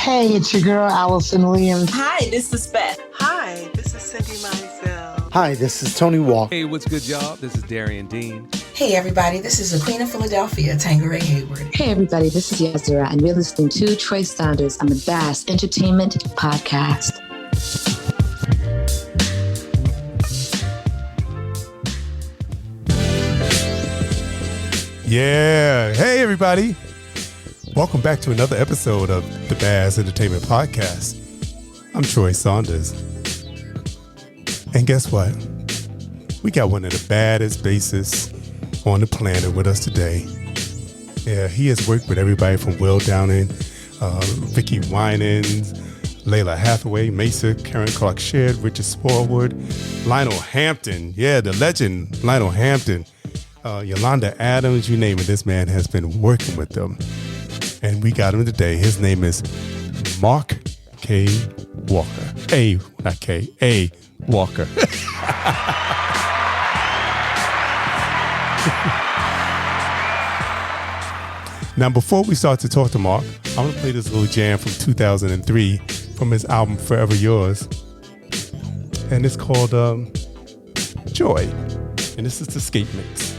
Hey, it's your girl, Allison Williams. Hi, this is Beth. Hi, this is Cindy Mizell. Hi, this is Tony Walker. Hey, what's good, y'all? This is Darian Dean. Hey, everybody, this is the Queen of Philadelphia, Tangeray Hayward. Hey, everybody, this is Yazira, and you're listening to Troy Saunders on the Bass Entertainment Podcast. Yeah. Hey, everybody. Welcome back to another episode of the Bass Entertainment Podcast. I'm Troy Saunders. And guess what? We got one of the baddest bassists on the planet with us today. Yeah, he has worked with everybody from Will Downing, Vicky Winans, Lalah Hathaway, Maysa, Karen Clark Sheard, Richard Smallwood, Lionel Hampton. Yeah, the legend, Lionel Hampton. Yolanda Adams, you name it, this man has been working with them. And we got him today. His name is Mark K. Walker. A Walker. Now, before we start to talk to Mark, I'm going to play this little jam from 2003 from his album Forever Yours. And it's called Joy. And this is the skate mix.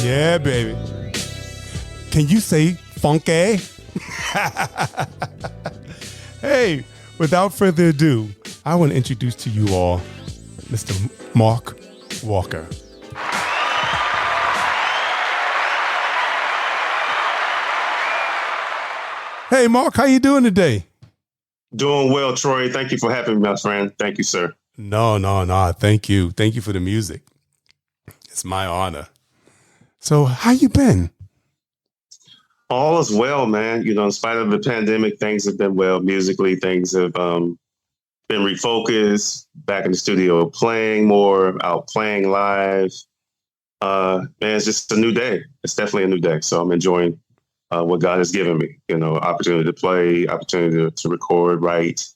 Yeah, baby. Can you say funky? Hey, without further ado, I want to introduce to you all Mr. Mark Walker. Hey, Mark, how you doing today? Doing well, Troy. Thank you for having me, my friend. Thank you, sir. No. Thank you. Thank you for the music. It's my honor. So how you been? All is well, man. You know, in spite of the pandemic, things have been well musically. Things have been refocused, back in the studio playing more, out playing live. Man, it's just a new day. It's definitely a new day. So I'm enjoying what God has given me. You know, opportunity to play, opportunity to record, write,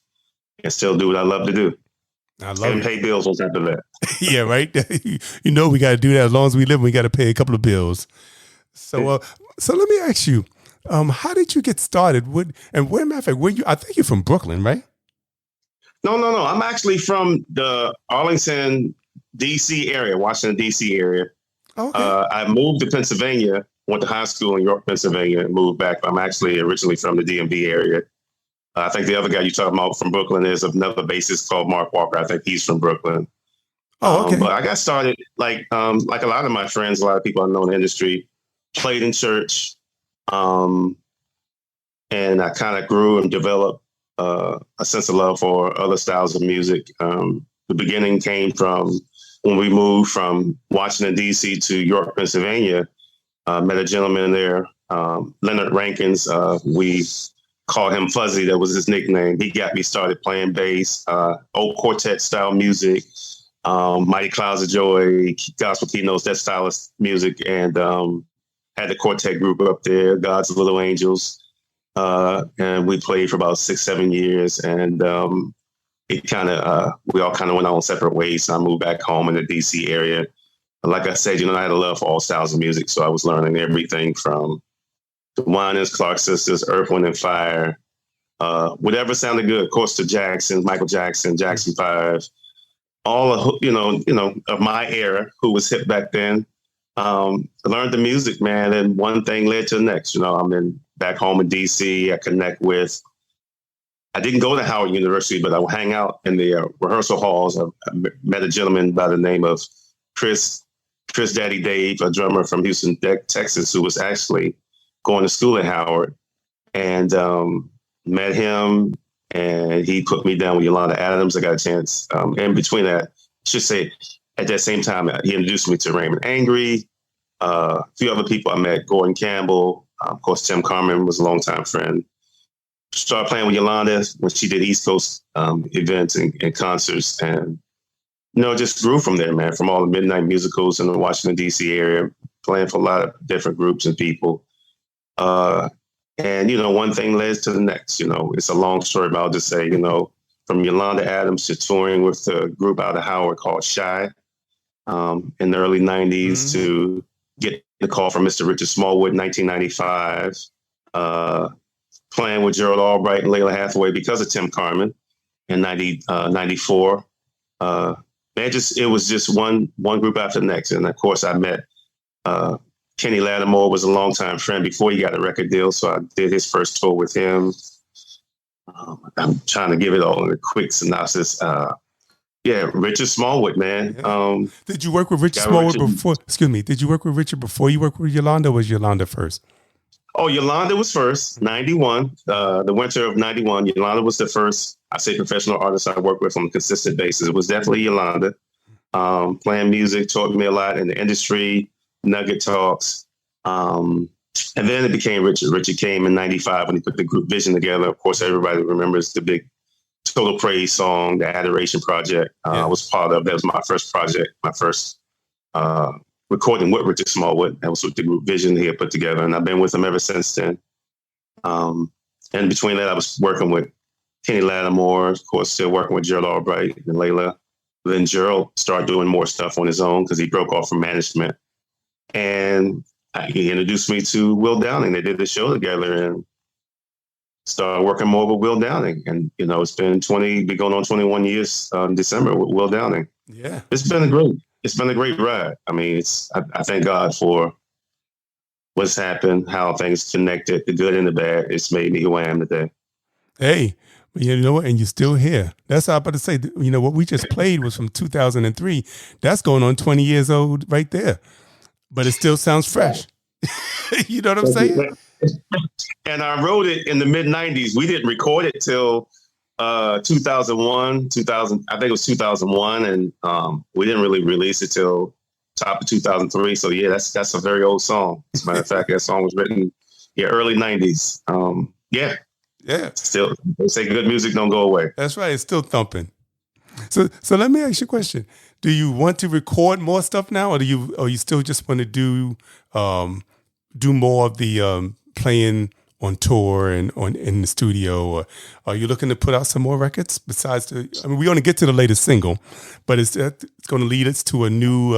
and still do what I love to do. I love and it. pay bills on top of that. Yeah, right. You know, we got to do that. As long as we live, we got to pay a couple of bills. So let me ask you, how did you get started? Matter of fact, I think you're from Brooklyn, right? No. I'm actually from the Arlington, D.C. area, Washington, D.C. area. Okay. I moved to Pennsylvania, went to high school in York, Pennsylvania, and moved back. I'm actually originally from the DMV area. I think the other guy you talking about from Brooklyn is another bassist called Mark Walker. I think he's from Brooklyn. Oh, okay. But I got started like a lot of my friends, a lot of people I know in the industry, played in church, and I kind of grew and developed a sense of love for other styles of music. The beginning came from when we moved from Washington, D.C. to York, Pennsylvania. Met a gentleman there, Leonard Rankins. We called him Fuzzy. That was his nickname. He got me started playing bass, old quartet style music. Mighty Clouds of Joy, Gospel Keynotes, that style of music, and had the quartet group up there, God's Little Angels, and we played for about 6-7 years, and we all kind of went our own separate ways. So I moved back home in the DC area. Like I said, I had a love for all styles of music, so I was learning everything from the Winans, Clark Sisters, Earth, Wind and Fire, whatever sounded good. Of course, the Jacksons, Michael Jackson, Jackson 5. All of my era, who was hip back then, learned the music, man, and one thing led to the next. I'm back home in DC. I didn't go to Howard University, but I would hang out in the rehearsal halls. I met a gentleman by the name of Chris Daddy Dave, a drummer from Houston, Texas, who was actually going to school at Howard, and met him. And he put me down with Yolanda Adams. I got a chance. In between that, I should say, at that same time, he introduced me to Raymond Angry, a few other people I met, Gordon Campbell. Of course, Tim Carmen was a longtime friend. Started playing with Yolanda when she did East Coast events and concerts. And, just grew from there, man, from all the midnight musicals in the Washington, D.C. area, playing for a lot of different groups and people. And, one thing led to the next. It's a long story, but I'll just say, from Yolanda Adams to touring with a group out of Howard called Shy in the early 90s to get the call from Mr. Richard Smallwood in 1995, playing with Gerald Albright and Lalah Hathaway because of Tim Carmen in 94. It was just one group after the next. And, of course, I met Kenny Lattimore, was a longtime friend before he got a record deal, so I did his first tour with him. I'm trying to give it all in a quick synopsis. Richard Smallwood, man. Yeah. Did you work with Richard Smallwood before? Excuse me. Did you work with Richard before you worked with Yolanda, or was Yolanda first? Oh, Yolanda was first, 91. The winter of 91. Yolanda was the first, I say, professional artist I worked with on a consistent basis. It was definitely Yolanda. Playing music, taught me a lot in the industry. Nugget Talks. And then it became Richard. Richard came in 95 when he put the group Vision together. Of course, everybody remembers the big Total Praise song, the Adoration Project. I was part of. That was my first project, my first recording with Richard Smallwood. That was with the group Vision he had put together. And I've been with him ever since then. And between that, I was working with Kenny Lattimore, of course, still working with Gerald Albright and Lalah. Then Gerald started doing more stuff on his own because he broke off from management. And he introduced me to Will Downing. They did the show together and started working more with Will Downing. And, it's been going on 21 years in December with Will Downing. Yeah. It's been a great ride. I mean, I thank God for what's happened, how things connected, the good and the bad. It's made me who I am today. Hey, you know what? And you're still here. That's what I'm about to say. What we just played was from 2003. That's going on 20 years old right there. But it still sounds fresh. You know what I'm saying? And I wrote it in the mid-90s. We didn't record it till 2001, I think it was 2001. And we didn't really release it till top of 2003. So, yeah, that's a very old song. As a matter of fact, that song was written early 90s. Yeah. Still, they say good music don't go away. That's right. It's still thumping. So let me ask you a question. Do you want to record more stuff now, or do you still just want to do more of the playing on tour and in the studio, or are you looking to put out some more records besides we only get to the latest single, but it's going to lead us to a new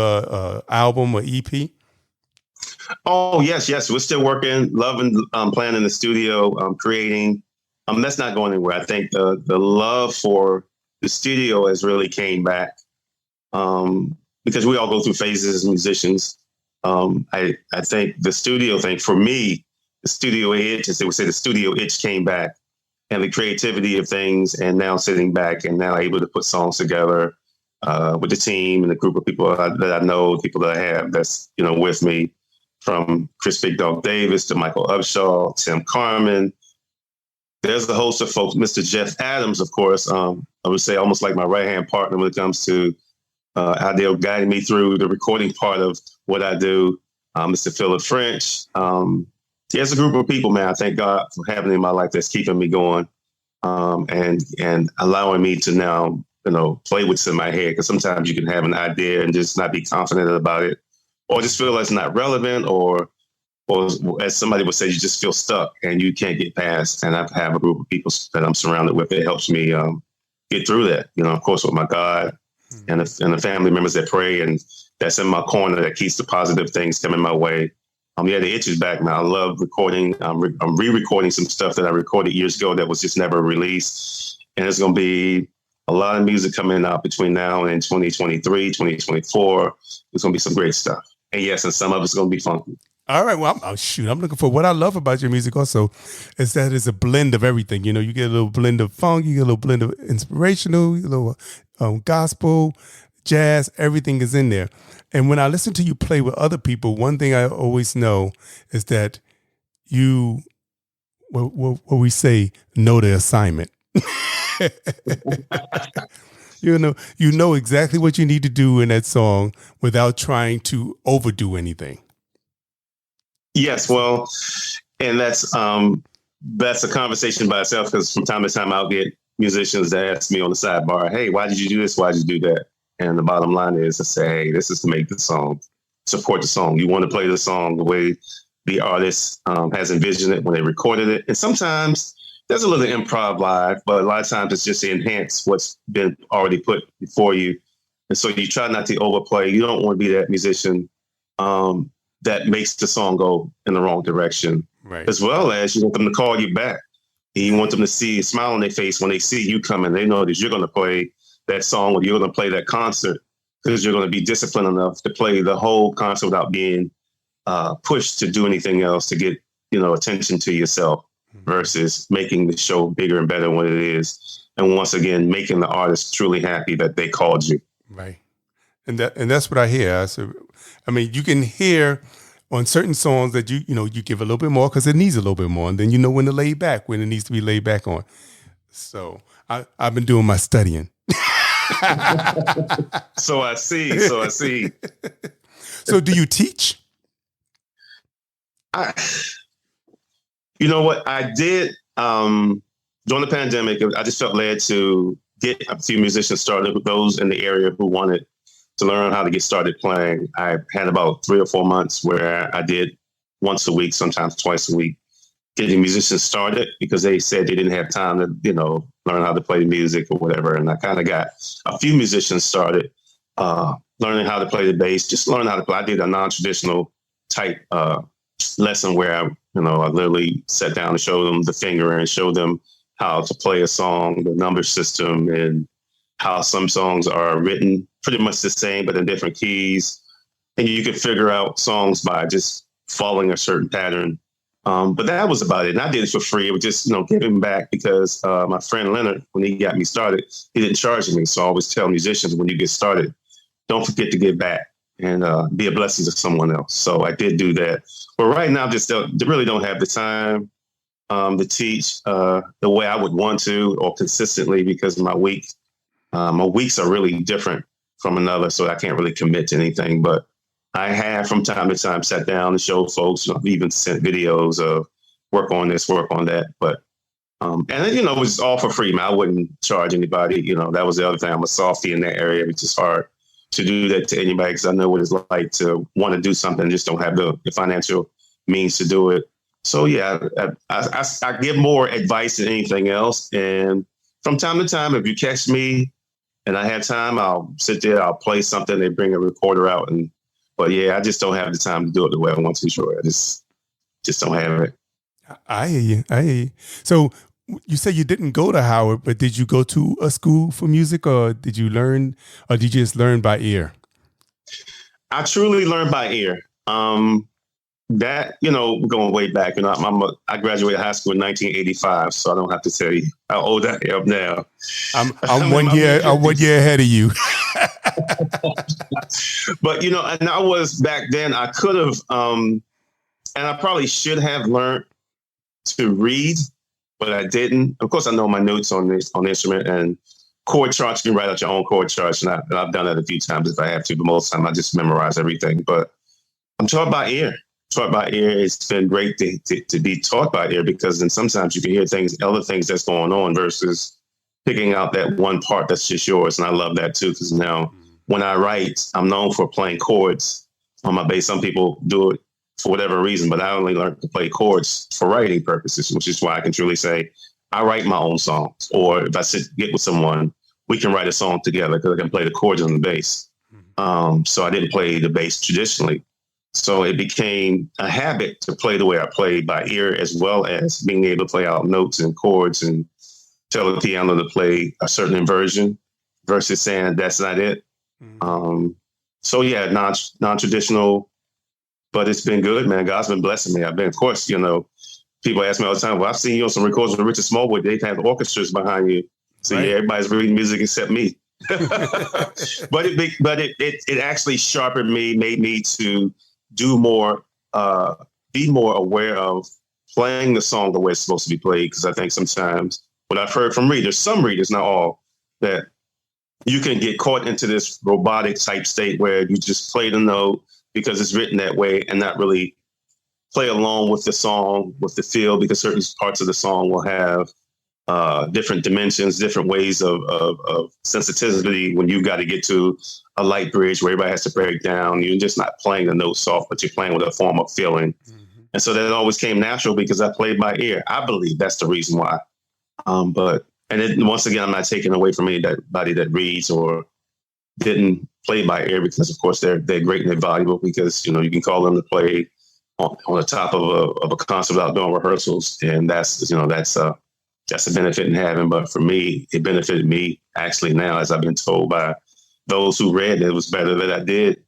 album or EP? Oh, yes. We're still working, loving playing in the studio, creating. That's not going anywhere. I think the love for the studio has really came back because we all go through phases as musicians. I think the studio thing for me, the studio itch, as they would say, the studio itch came back, and the creativity of things, and now sitting back and now able to put songs together with the team and the group of people that I know, people that I have that's, with me, from Chris Big Dog Davis to Michael Upshaw, Tim Carmen. There's a host of folks, Mr. Jeff Adams, of course, I would say almost like my right-hand partner when it comes to how they're guiding me through the recording part of what I do. Mr. Philip French. There's a group of people, man, I thank God for having in my life that's keeping me going and allowing me to now, play what's in my head. Because sometimes you can have an idea and just not be confident about it, or just feel like it's not relevant, or as somebody would say, you just feel stuck and you can't get past. And I have a group of people that I'm surrounded with that helps me get through that. Of course, with my God and the family members that pray, and that's in my corner that keeps the positive things coming my way. The itch is back now. I love recording. I'm re-recording some stuff that I recorded years ago that was just never released. And there's going to be a lot of music coming out between now and 2023, 2024. There's going to be some great stuff. And yes, and some of it's going to be funky. All right. Well, I'm looking for what I love about your music also is that it's a blend of everything. You get a little blend of funk, you get a little blend of inspirational, a little gospel, jazz, everything is in there. And when I listen to you play with other people, one thing I always know is that you, what we say, know the assignment. You know exactly what you need to do in that song without trying to overdo anything. Yes, well, and that's a conversation by itself, because from time to time I'll get musicians that ask me on the sidebar, hey, why did you do this? Why did you do that? And the bottom line is to say, hey, this is to make the song, support the song. You want to play the song the way the artist has envisioned it when they recorded it. And sometimes there's a little improv live, but a lot of times it's just to enhance what's been already put before you. And so you try not to overplay. You don't want to be that musician that makes the song go in the wrong direction, right? As well as you want them to call you back. And you want them to see a smile on their face when they see you coming. They know that you're going to play that song, or you're going to play that concert, because you're going to be disciplined enough to play the whole concert without being pushed to do anything else to get, attention to yourself, versus making the show bigger and better than what it is. And once again, making the artist truly happy that they called you. Right. And that's what I hear. You can hear on certain songs that you give a little bit more because it needs a little bit more, and then when to lay back when it needs to be laid back on. So I've been doing my studying. So I see. So do you teach? You know what I did during the pandemic? I just felt led to get a few musicians started, with those in the area who wanted to learn how to get started playing. I had about 3 or 4 months where I did once a week, sometimes twice a week, getting musicians started, because they said they didn't have time to, learn how to play the music or whatever. And I kind of got a few musicians started learning how to play the bass, just learn how to play. I did a non-traditional type lesson where I literally sat down and showed them the finger and showed them how to play a song, the number system, and how some songs are written pretty much the same, but in different keys. And you can figure out songs by just following a certain pattern. But that was about it. And I did it for free. It was just, giving back, because my friend Leonard, when he got me started, he didn't charge me. So I always tell musicians, when you get started, don't forget to give back and be a blessing to someone else. So I did do that. But right now, just really don't have the time to teach the way I would want to, or consistently, because my weeks are really different from another. So I can't really commit to anything. But I have from time to time sat down and showed folks, I've even sent videos of work on this, work on that. But, and then, it was all for free, man. I wouldn't charge anybody. That was the other thing. I'm a softie in that area, which is hard to do that to anybody, because I know what it's like to want to do something and just don't have the financial means to do it. So, yeah, I give more advice than anything else. And from time to time, if you catch me and I have time, I'll sit there, I'll play something, they bring a recorder out. But yeah, I just don't have the time to do it the way I want to, sure. I just don't have it. I hear you. So you say you didn't go to Howard, but did you go to a school for music, or did you just learn by ear? I truly learned by ear. That, going way back, I graduated high school in 1985, so I don't have to tell you how old I am now. I'm 1 year ahead of you. But, and I was back then, I could have, and I probably should have learned to read, but I didn't. Of course, I know my notes on the instrument and chord charts. You can write out your own chord charts, and I've done that a few times if I have to, but most of the time I just memorize everything. But I'm taught by ear. It's been great to be taught by ear, because then sometimes you can hear other things that's going on versus picking out that one part that's just yours. And I love that too, because now when I write, I'm known for playing chords on my bass. Some people do it for whatever reason, but I only learned to play chords for writing purposes, which is why I can truly say I write my own songs. Or if I get with someone, we can write a song together because I can play the chords on the bass. So I didn't play the bass traditionally. So it became a habit to play the way I play by ear, as well as being able to play out notes and chords and tell the piano to play a certain inversion versus saying that's not it. So yeah, non-traditional, but it's been good, man. God's been blessing me. Of course, people ask me all the time, well, I've seen you on some recordings with Richard Smallwood. They've had orchestras behind you. So right. Yeah, everybody's reading music except me. But it actually sharpened me, made me to do more, be more aware of playing the song the way it's supposed to be played. Because I think sometimes what I've heard from readers, some readers, not all, that you can get caught into this robotic type state where you just play the note because it's written that way and not really play along with the song, with the feel, because certain parts of the song will have different dimensions, different ways of sensitivity when you've got to get to a light bridge where everybody has to break down. You're just not playing the note soft, but you're playing with a form of feeling. And so that always came natural because I played by ear. I believe that's the reason why. Once again, I'm not taking away from anybody that reads or didn't play by ear, because of course they're great and they're valuable, because, you can call them to play on the top of a concert without doing rehearsals. And that's a benefit in having. But for me, it benefited me actually now, as I've been told by those who read, it was better that I did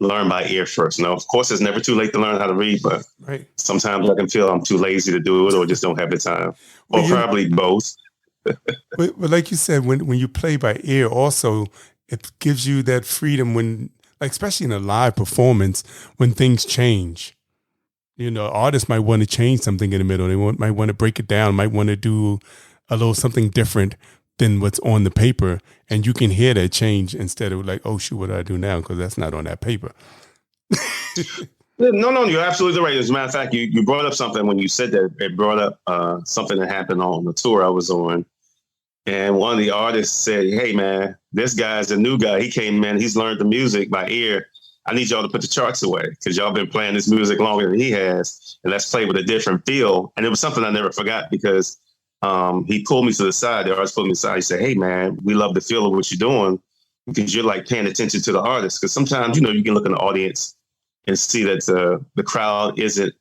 learn by ear first. Now, of course, it's never too late to learn how to read, but right. Sometimes I can feel I'm too lazy to do it or just don't have the time, or probably both. But like you said, when you play by ear, also, it gives you that freedom when, like, especially in a live performance, when things change. Artists might want to change something in the middle. They might want to break it down, might want to do a little something different than what's on the paper. And you can hear that change instead of like, oh, shoot, what do I do now? Because that's not on that paper. No, you're absolutely right. As a matter of fact, you brought up something when you said that. It brought up something that happened on the tour I was on. And one of the artists said, hey, man, this guy's a new guy. He came in, he's learned the music by ear. I need y'all to put the charts away because y'all been playing this music longer than he has. And let's play with a different feel. And it was something I never forgot because he pulled me to the side. The artist pulled me aside. He said, hey, man, we love the feel of what you're doing because you're like paying attention to the artist. Because sometimes, you can look in the audience and see that the crowd isn't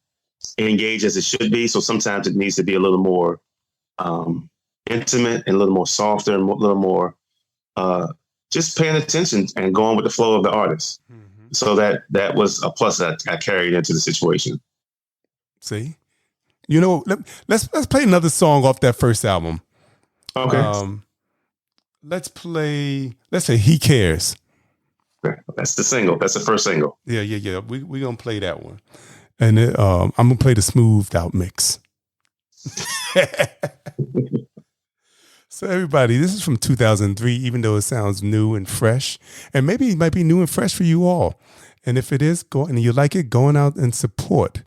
engaged as it should be. So sometimes it needs to be a little more intimate and a little more softer and a little more just paying attention and going with the flow of the artist. Mm-hmm. So that was a plus that I carried into the situation. See, let's play another song off that first album. Okay. Let's say He Cares. That's the single. That's the first single. Yeah. We're going to play that one. And I'm going to play the smoothed out mix. So everybody, this is from 2003, even though it sounds new and fresh. And maybe it might be new and fresh for you all. And if it is, go and you like it, go on out and support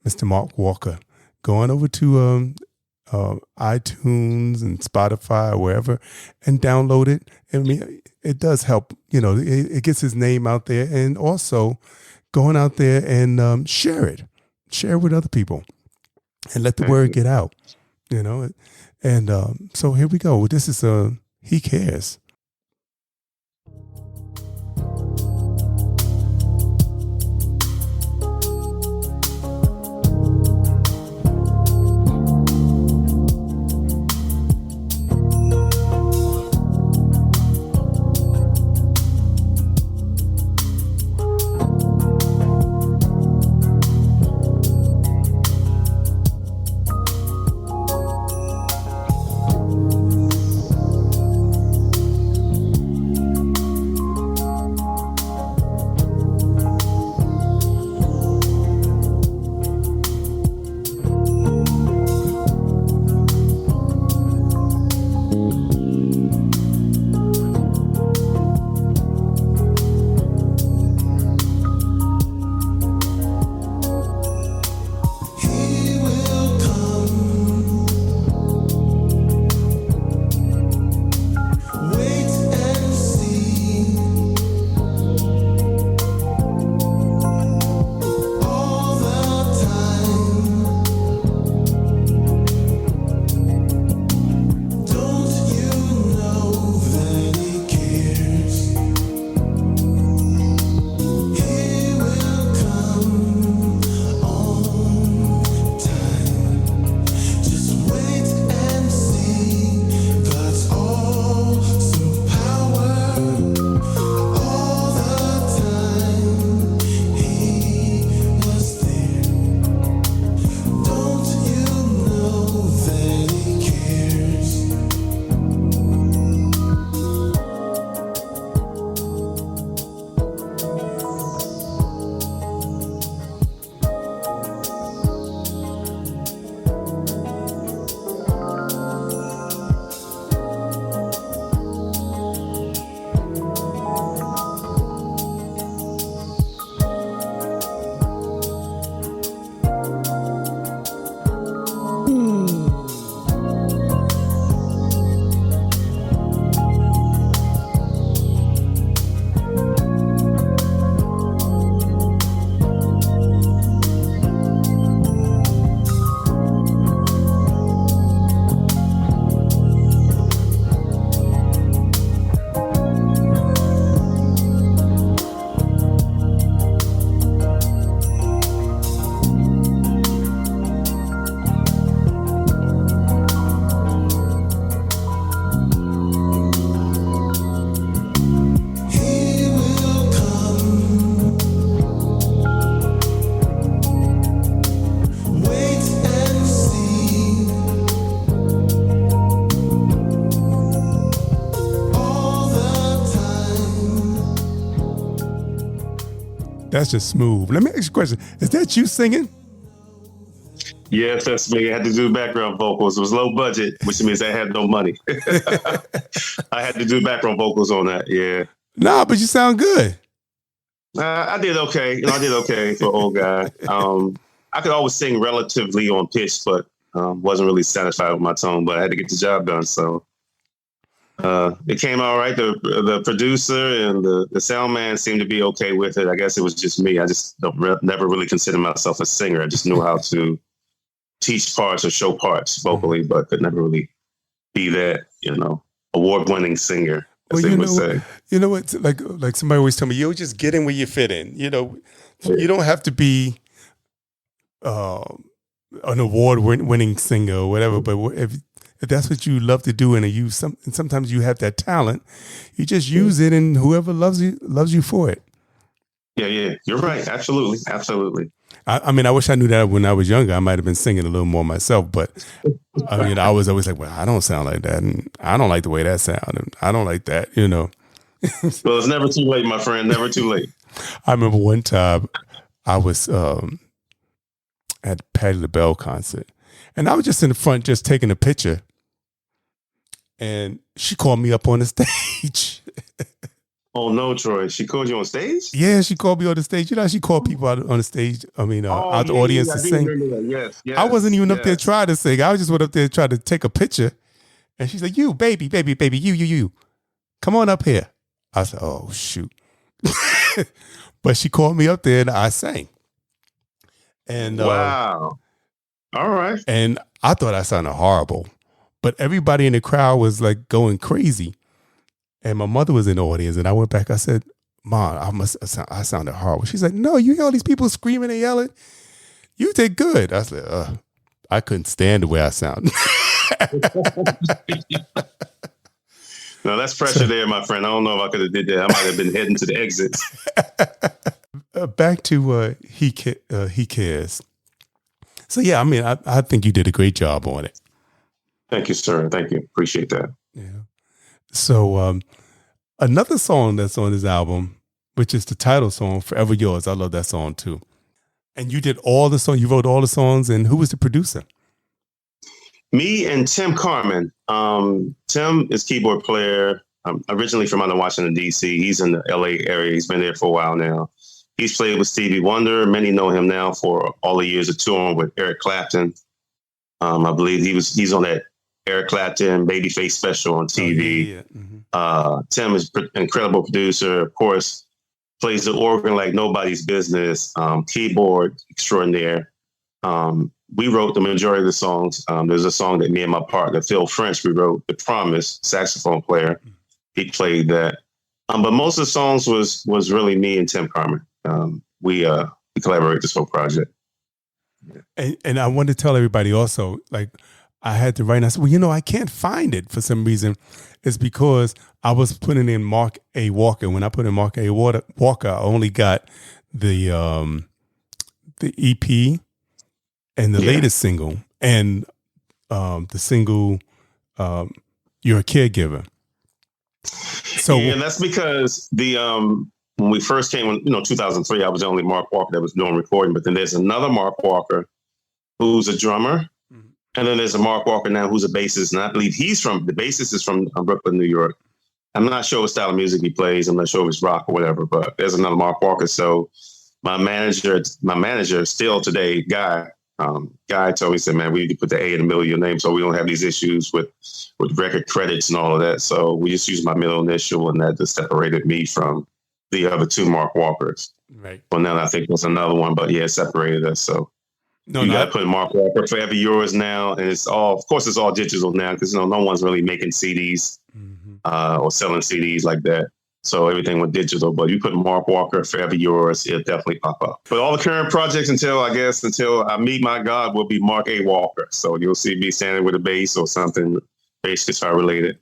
Mr. Mark Walker. Go on over to iTunes and Spotify or wherever and download it. I mean, it does help. It gets his name out there. And also going out there and share it. Share it with other people and let the word get out, And so here we go. This is He Cares. That's just smooth. Let me ask you a question. Is that you singing? Yes, that's me. I had to do background vocals. It was low budget, which means I had no money. I had to do background vocals on that. Yeah. Nah, but you sound good. I did okay. I did okay for an old guy. I could always sing relatively on pitch, but wasn't really satisfied with my tone. But I had to get the job done, so it came out right. The producer and the sound man seemed to be okay with it. I guess it was just me. I just never really considered myself a singer. I just knew how to teach parts or show parts vocally, but could never really be that, award-winning singer, as they would say. You know what? Like somebody always tell me, you just get in where you fit in. You don't have to be an award-winning singer or whatever, but if that's what you love to do, and sometimes you have that talent, you just use it, and whoever loves you for it. Yeah, you're right. Absolutely. I mean, I wish I knew that when I was younger. I might have been singing a little more myself, but I mean, I was always like, well, I don't sound like that, and I don't like the way that sounds, and I don't like that, Well, it's never too late, my friend. Never too late. I remember one time I was at Patti LaBelle concert, and I was just in the front, just taking a picture, and she called me up on the stage. Oh no, Troy! She called you on stage? Yeah, she called me on the stage. She called people out on the stage. I mean, out the audience to sing. Yes. I wasn't even up there trying to sing. I was just went up there trying to take a picture, and she's like, "You, baby, you, come on up here." I said, "Oh shoot!" But she called me up there, and I sang. And wow, all right. And I thought I sounded horrible, but everybody in the crowd was like going crazy. And my mother was in the audience, and I went back. I said, "Mom, I sounded horrible." She's like, "No, you hear all these people screaming and yelling. You did good." I said, "I couldn't stand the way I sounded." No, that's pressure there, my friend. I don't know if I could have did that. I might have been heading to the exit. Back to He Cares. So yeah, I mean, I think you did a great job on it. Thank you, sir. Thank you. Appreciate that. Yeah. So another song that's on this album, which is the title song, "Forever Yours." I love that song too. And you did all the songs. You wrote all the songs. And who was the producer? Me and Tim Carmen. Tim is keyboard player. Originally from out of Washington, D.C. He's in the L.A. area. He's been there for a while now. He's played with Stevie Wonder. Many know him now for all the years of touring with Eric Clapton. I believe he's on that Eric Clapton Babyface special on TV. Yeah. Mm-hmm. Tim is an incredible producer. Of course, plays the organ like nobody's business. Keyboard extraordinaire. We wrote the majority of the songs. There's a song that me and my partner, Phil French, we wrote, "The Promise," saxophone player. He played that. But most of the songs was really me and Tim Carmen. We collaborate this whole project. And I wanted to tell everybody also, like, I had to write, and I said, well, I can't find it for some reason. It's because I was putting in Mark A. Walker. When I put in Mark A. Walker, I only got the EP and the latest single, and the single, "You're a Caregiver." So yeah, that's because when we first came, 2003, I was the only Mark Walker that was doing recording. But then there's another Mark Walker who's a drummer. Mm-hmm. And then there's a Mark Walker now who's a bassist. And I believe the bassist is from Brooklyn, New York. I'm not sure what style of music he plays. I'm not sure if it's rock or whatever, but there's another Mark Walker. So my manager still today, Guy told me, he said, "Man, we need to put the A in the middle of your name so we don't have these issues with record credits and all of that." So we just used my middle initial, and that just separated me from the other two Mark Walkers. Right. Well, now I think there's another one, but yeah, it separated us. So you got to put Mark Walker, "Forever Yours" now, and it's all digital now because no one's really making CDs or selling CDs like that. So everything went digital. But you put Mark Walker, "Forever Yours," it'll definitely pop up. But all the current projects until I meet my God will be Mark A. Walker. So you'll see me standing with a bass or something, bass guitar related.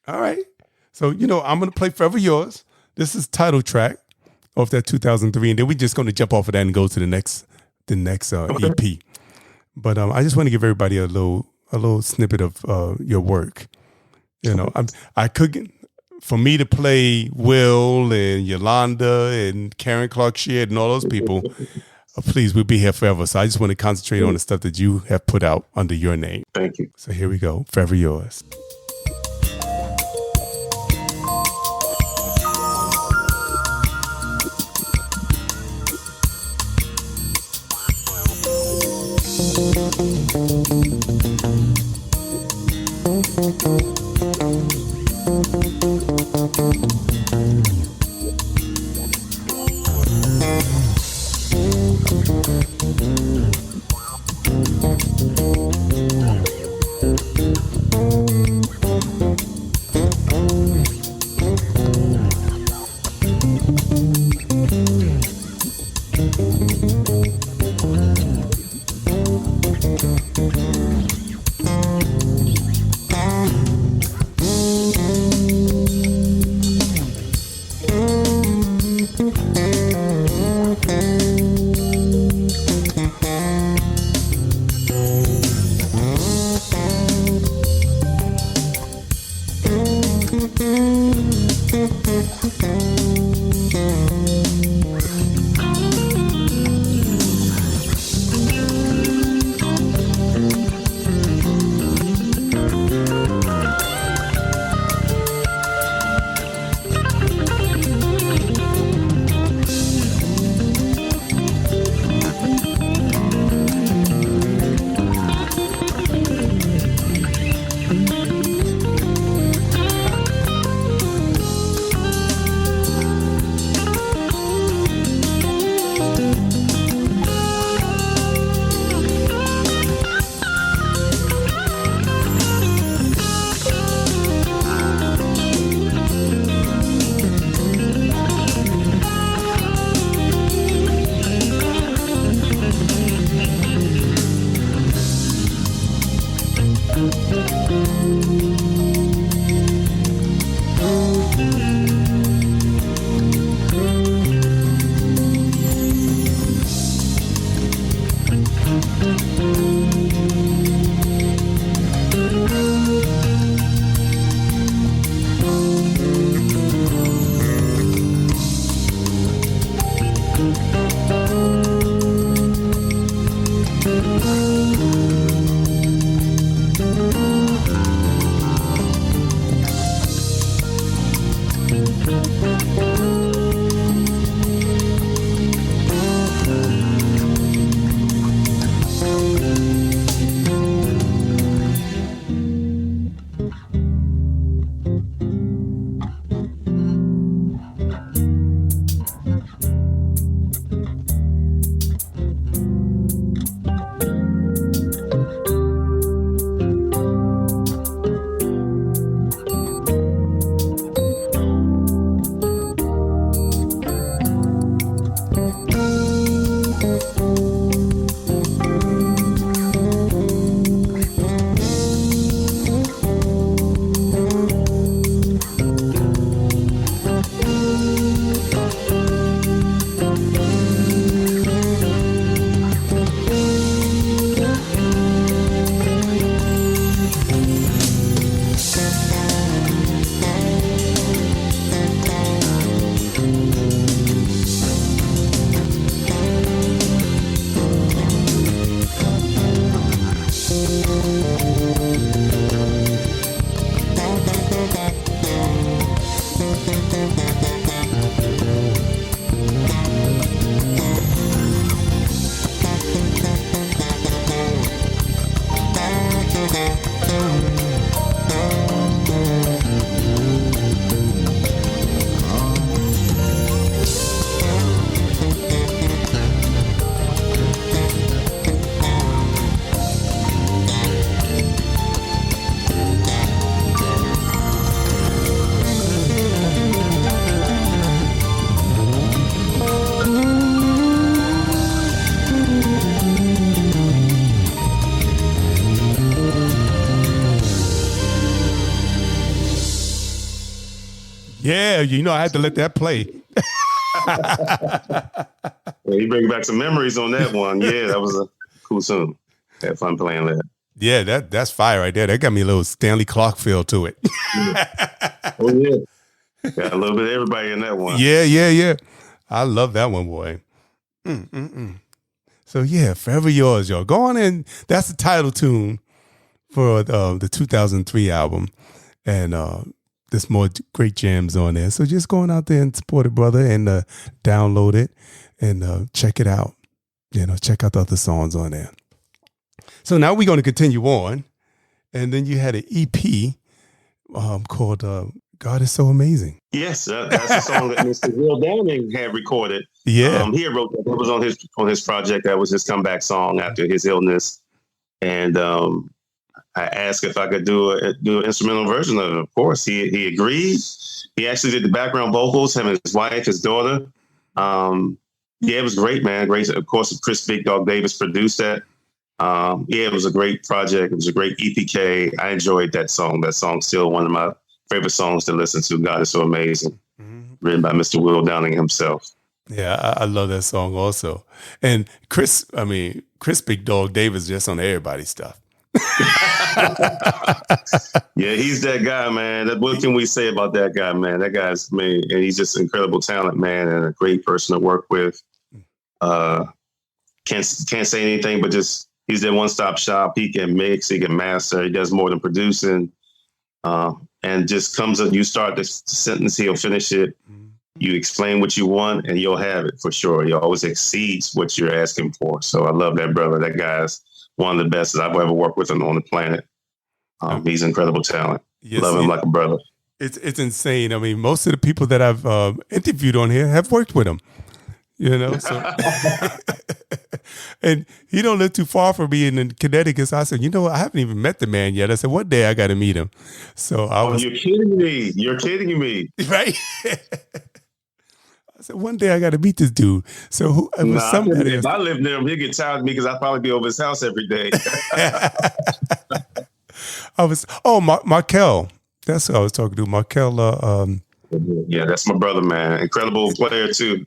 All right. So I'm gonna play "Forever Yours." This is title track off that 2003, and then we're just going to jump off of that and go to the next EP. But I just want to give everybody a little snippet of your work. I couldn't for me to play Will and Yolanda and Karen Clark Sheard and all those people, please, we'll be here forever. So I just want to concentrate on the stuff that you have put out under your name. Thank you. So here we go. Forever Yours. Yeah, you know, I had to let that play. Yeah, you bring back some memories on that one. Yeah, that was a cool tune. Had fun playing that. Yeah, that's fire right there. That got me a little Stanley Clark feel to it. Oh, yeah. Got a little bit of everybody in that one. Yeah. I love that one, boy. So yeah, Forever Yours, y'all. Go on in. That's the title tune for the 2003 album. And there's more great jams on there. So just going out there and support it, brother, and download it and check it out. Check out the other songs on there. So now we're going to continue on. And then you had an EP called God Is So Amazing. Yes, that's a song that Mr. Gerald Downing had recorded. Yeah. He had wrote that. It was on his project. That was his comeback song after his illness. And I asked if I could do an instrumental version of it. Of course, he agreed. He actually did the background vocals, him and his wife, his daughter. It was great, man. Great. Of course, Chris Big Dog Davis produced that. It was a great project. It was a great EPK. I enjoyed that song. That song's still one of my favorite songs to listen to. God Is So Amazing. Written by Mr. Will Downing himself. Yeah, I love that song also. And Chris Big Dog Davis just on everybody's stuff. Yeah, he's that guy, man. What can we say about that guy, man? That guy's me, and he's just incredible talent, man, and a great person to work with. Can't say anything, but just he's that one-stop shop. He can mix, he can master. He does more than producing, and just comes up. You start the sentence, he'll finish it. You explain what you want, and you'll have it for sure. He always exceeds what you're asking for. So I love that brother. That guy's one of the best that I've ever worked with on the planet. He's incredible talent. Yes, love him like a brother. It's insane. I mean, most of the people that I've interviewed on here have worked with him. So and he don't live too far from me in Connecticut. So I said, I haven't even met the man yet. I said, one day I got to meet him. So you're kidding me. You're kidding me. Right? I said, one day I got to meet this dude. So if I lived near him, he'd get tired of me because I'd probably be over his house every day. Markel. That's who I was talking to. Markel. Yeah, that's my brother, man. Incredible player too.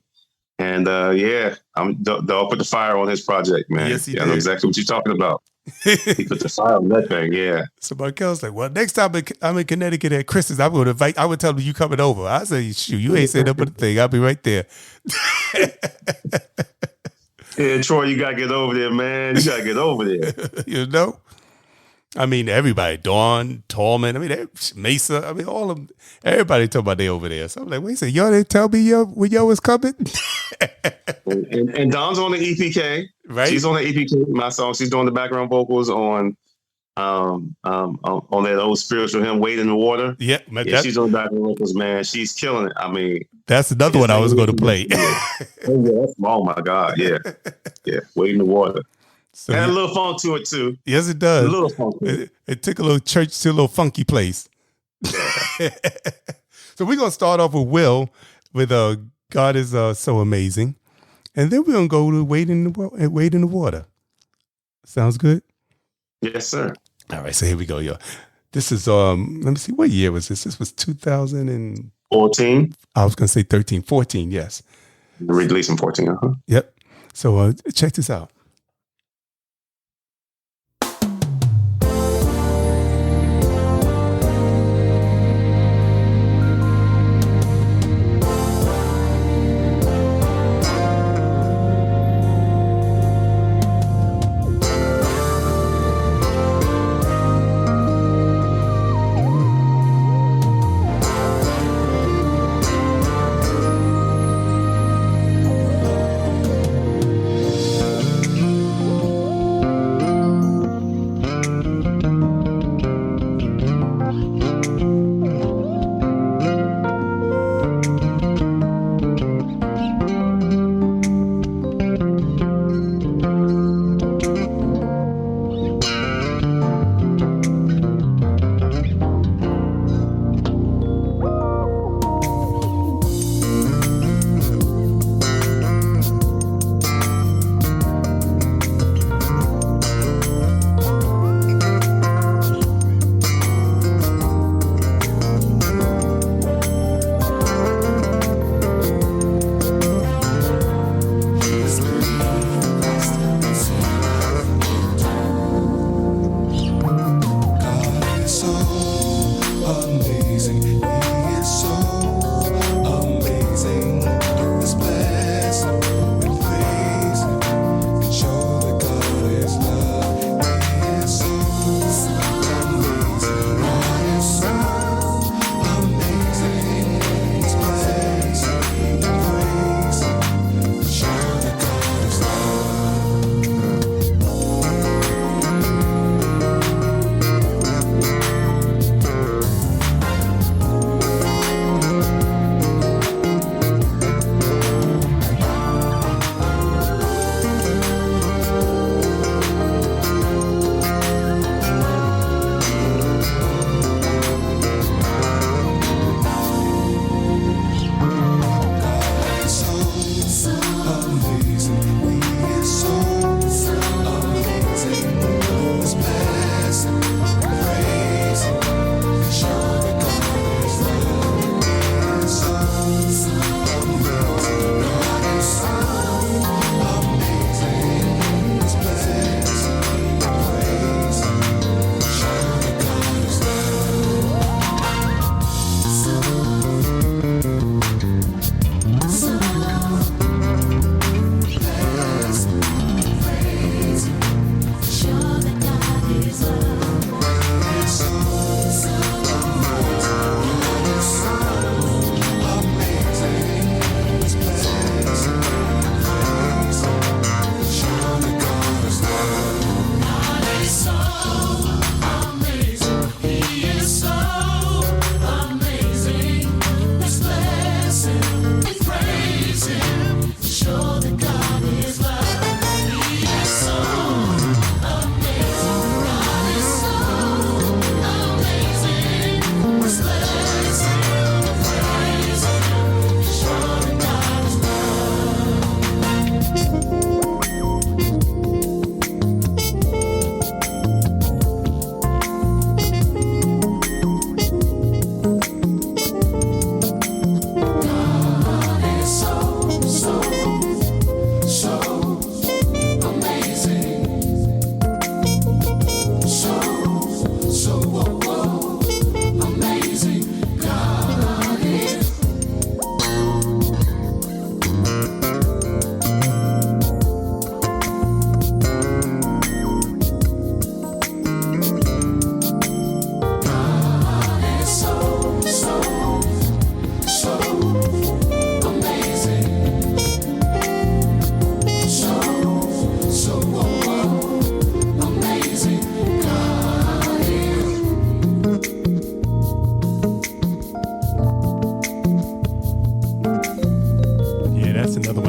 And I'm dog put the fire on his project, man. Yes, he did. I know exactly what you're talking about. He put the fire on that thing, yeah. So Markel's like, well, next time I'm in Connecticut at Christmas, I would tell him you coming over. I say, shoot, you ain't saying up with the thing. I'll be right there. Yeah, Troy, you got to get over there, man. You got to get over there. I mean, everybody, Dawn, Tallman, Maysa, all of them, everybody talking about they over there. So I'm like, wait a second, y'all didn't tell me when y'all was coming? and Dawn's on the EPK. Right. She's on the EPK, my song. She's doing the background vocals on that old spiritual hymn, Wade in the Water. Yeah, she's on the background vocals, man. She's killing it. I mean, that's another one I was going to play. Oh my God, yeah. Wade in the Water. So had a little funk to it too. Yes, it does. A little funk to it. It took a little church to a little funky place. So we're gonna start off with Will with God Is So Amazing, and then we're gonna go to Wade in the Water. Sounds good? Yes, sir. All right, so here we go, y'all. This is let me see, what year was this? This was 2014. I was gonna say 13, 14. Yes. Released in 14. Yep. So check this out.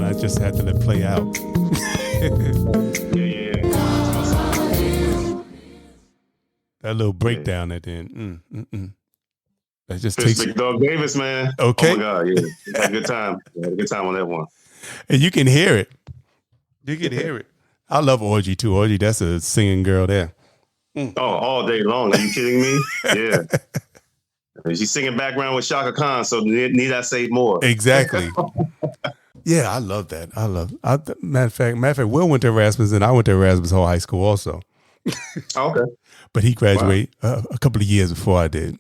one I just had to let play out. Yeah. That little breakdown at the end. That just It's takes Big Dog Davis, man. Okay. Oh my God, yeah. Had a good time. Had a good time on that one. And you can hear it. You can hear it. I love Orgy too. Orgy, that's a singing girl there. Oh, all day long. Are you kidding me? Yeah. She's singing background with Shaka Khan, so need I say more? Exactly. Yeah, I love that. Matter of fact, Will went to Erasmus and I went to Erasmus Hall High School also. Okay. But he graduated a couple of years before I did.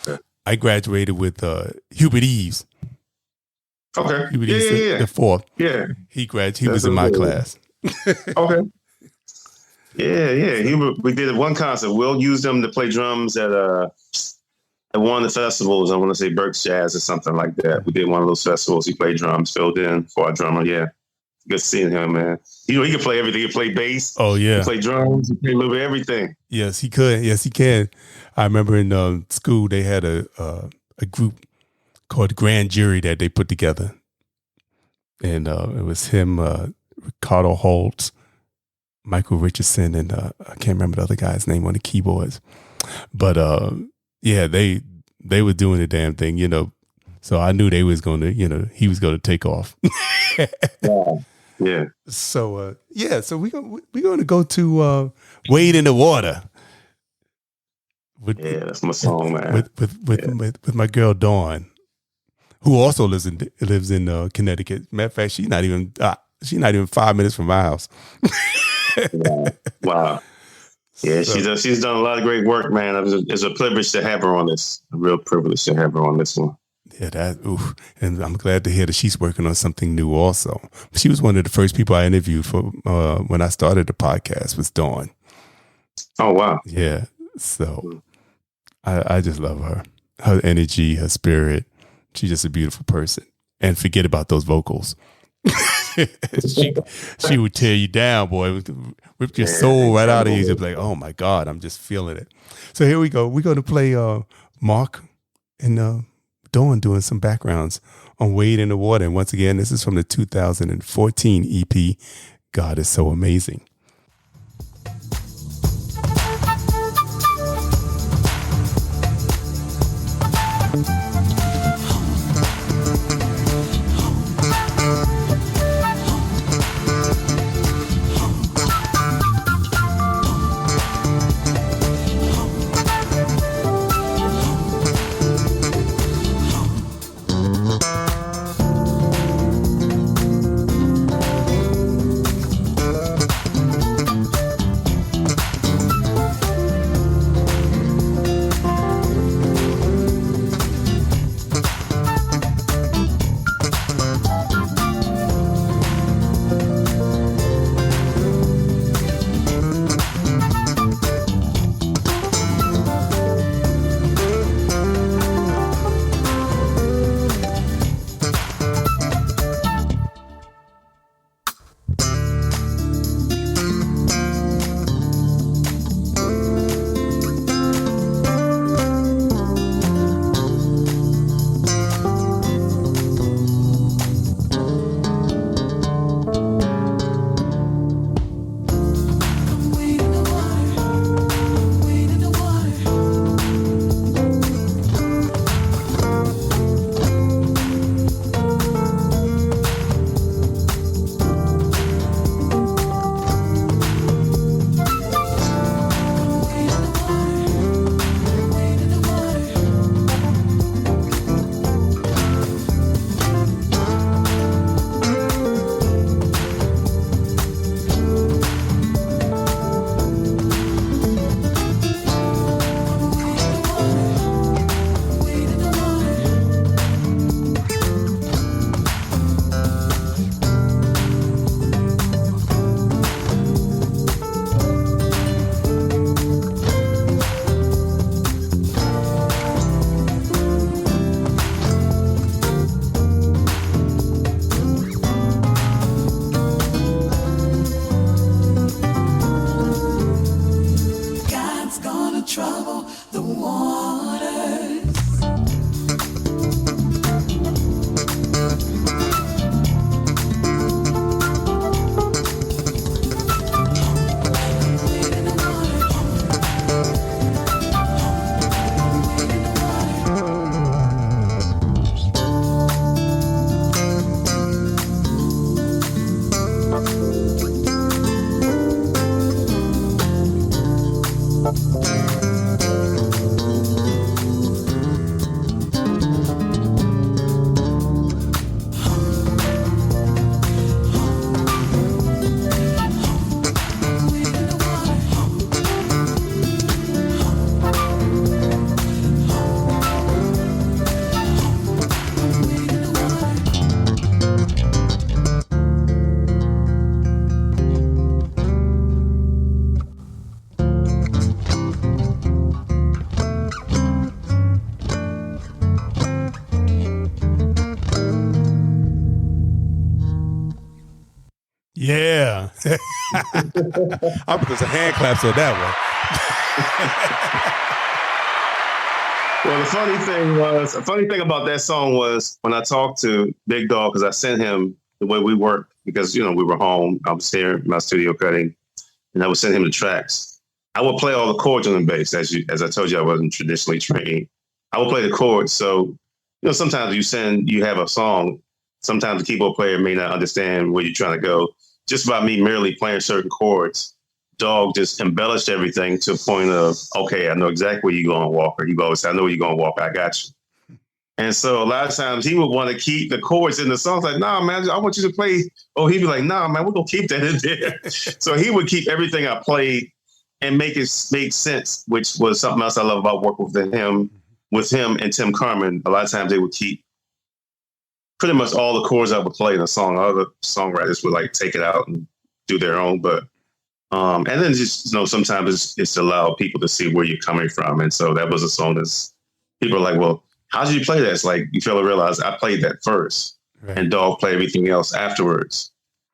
Okay. I graduated with Hubert Eves. Okay. Hubert Eves, the fourth. Yeah. He was in my class. Okay. Yeah. We did one concert. Will used them to play drums at one of the festivals. I want to say Berks Jazz or something like that. We did one of those festivals. He played drums, filled in for our drummer. Yeah. Good seeing him, man. He can play everything. He can play bass. Oh, yeah. He can play drums. He can play a little bit of everything. Yes, he could. Yes, he can. I remember in school they had a group called the Grand Jury that they put together. And it was him, Ricardo Holtz, Michael Richardson, and I can't remember the other guy's name on the keyboards. But yeah, they were doing the damn thing, you know. So I knew they was going to, you know, he was going to take off. Yeah. So so we're going to go to Wade in the Water. That's my song, man. With my girl Dawn, who also lives in Connecticut. Matter of fact, she's not even 5 minutes from my house. Wow. Yeah, So- she's done a lot of great work, man. It's a privilege to have her on this. A real privilege to have her on this one. Yeah, and I'm glad to hear that she's working on something new also. She was one of the first people I interviewed for when I started the podcast was Dawn. Oh, wow. Yeah, so I just love her energy, her spirit. She's just a beautiful person. And forget about those vocals. she would tear you down, boy. Rip your soul right out of you. Just like, oh my God, I'm just feeling it. So here we go. We're going to play Mark and Dawn doing some backgrounds on Wade in the Water. And once again, this is from the 2014 EP, God is So Amazing. Yeah. I put some hand claps on that one. Well, the funny thing about that song was when I talked to Big Dog, because I sent him the way we worked, because, we were home. I was here in my studio cutting, and I would send him the tracks. I would play all the chords on the bass. As I told you, I wasn't traditionally trained. I would play the chords. So, sometimes you have a song. Sometimes the keyboard player may not understand where you're trying to go. Just by me merely playing certain chords, Dog just embellished everything to a point of, okay, I know exactly where you're going, Walker. You always say, I know where you're going, Walker. I got you. And so a lot of times he would want to keep the chords in the songs. Like, nah, man, I want you to play. Oh, he'd be like, nah, man, we're going to keep that in there. So he would keep everything I played and make it make sense, which was something else I love about working with him and Tim Carmen. A lot of times they would keep pretty much all the chords I would play in a song. Other songwriters would like take it out and do their own, but and then just sometimes it's to allow people to see where you're coming from. And so that was a song that's people are like, well, how did you play that? It's like you fail to realize I played that first, right, and Dog played everything else afterwards.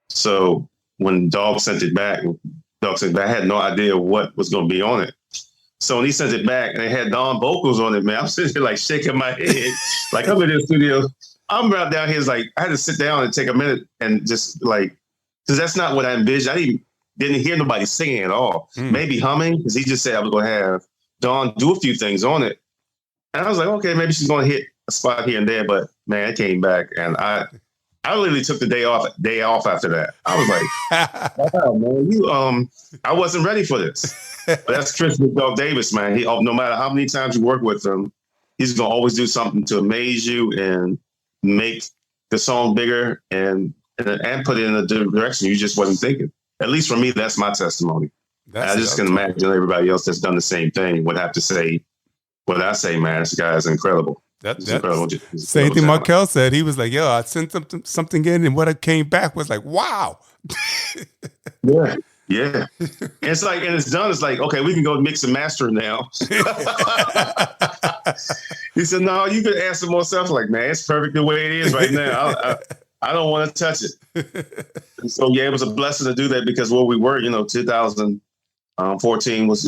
So when Dog sent it back, I had no idea what was going to be on it. So when he sent it back and it had Don vocals on it, man, I'm sitting there like shaking my head, like I'm in the studio. I'm right down here. It's like I had to sit down and take a minute and just like, because that's not what I envisioned. I didn't hear nobody singing at all. Maybe humming, because he just said I was going to have Dawn do a few things on it. And I was like, okay, maybe she's going to hit a spot here and there. But man, it came back, and I literally took the day off after that. I was like, wow, man, I wasn't ready for this. But that's Chris Dog Davis, man. He, no matter how many times you work with him, he's going to always do something to amaze you and make the song bigger and put it in a direction you just wasn't thinking. At least for me, that's my testimony. I just can imagine everybody else that's done the same thing would have to say what I say, man. This guy is incredible. That's incredible. Same thing Markel said. He was like, yo, I sent something in, and what came back was like, wow. Yeah. And it's like, and it's done. It's like, okay, we can go mix and master now. He said, no, you can add some more stuff. Like, man, it's perfect the way it is right now. I don't want to touch it. And so, yeah, it was a blessing to do that, because where we were, 2014 was,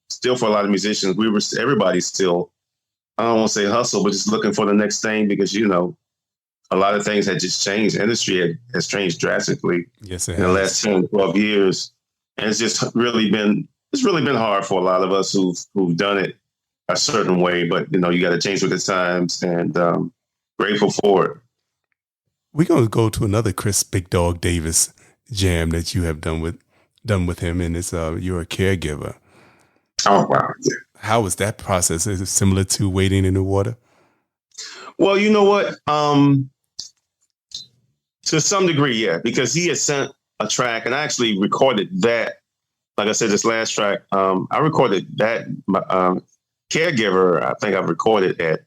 still for a lot of musicians, everybody still, I don't want to say hustle, but just looking for the next thing, because, a lot of things had just changed. The industry has changed drastically in the last 10, 12 years. And it's just really been hard for a lot of us who've done it a certain way, but, you got to change with the times, and grateful for it. We're going to go to another Chris Big Dog Davis jam that you have done with him, and it's You're a Caregiver. Oh, wow. Yeah. How was that process? Is it similar to Wading in the Water? Well, you know what? To some degree, yeah, because he had sent a track, and I actually recorded that. Like I said, this last track, I recorded that Caregiver. I think I've recorded at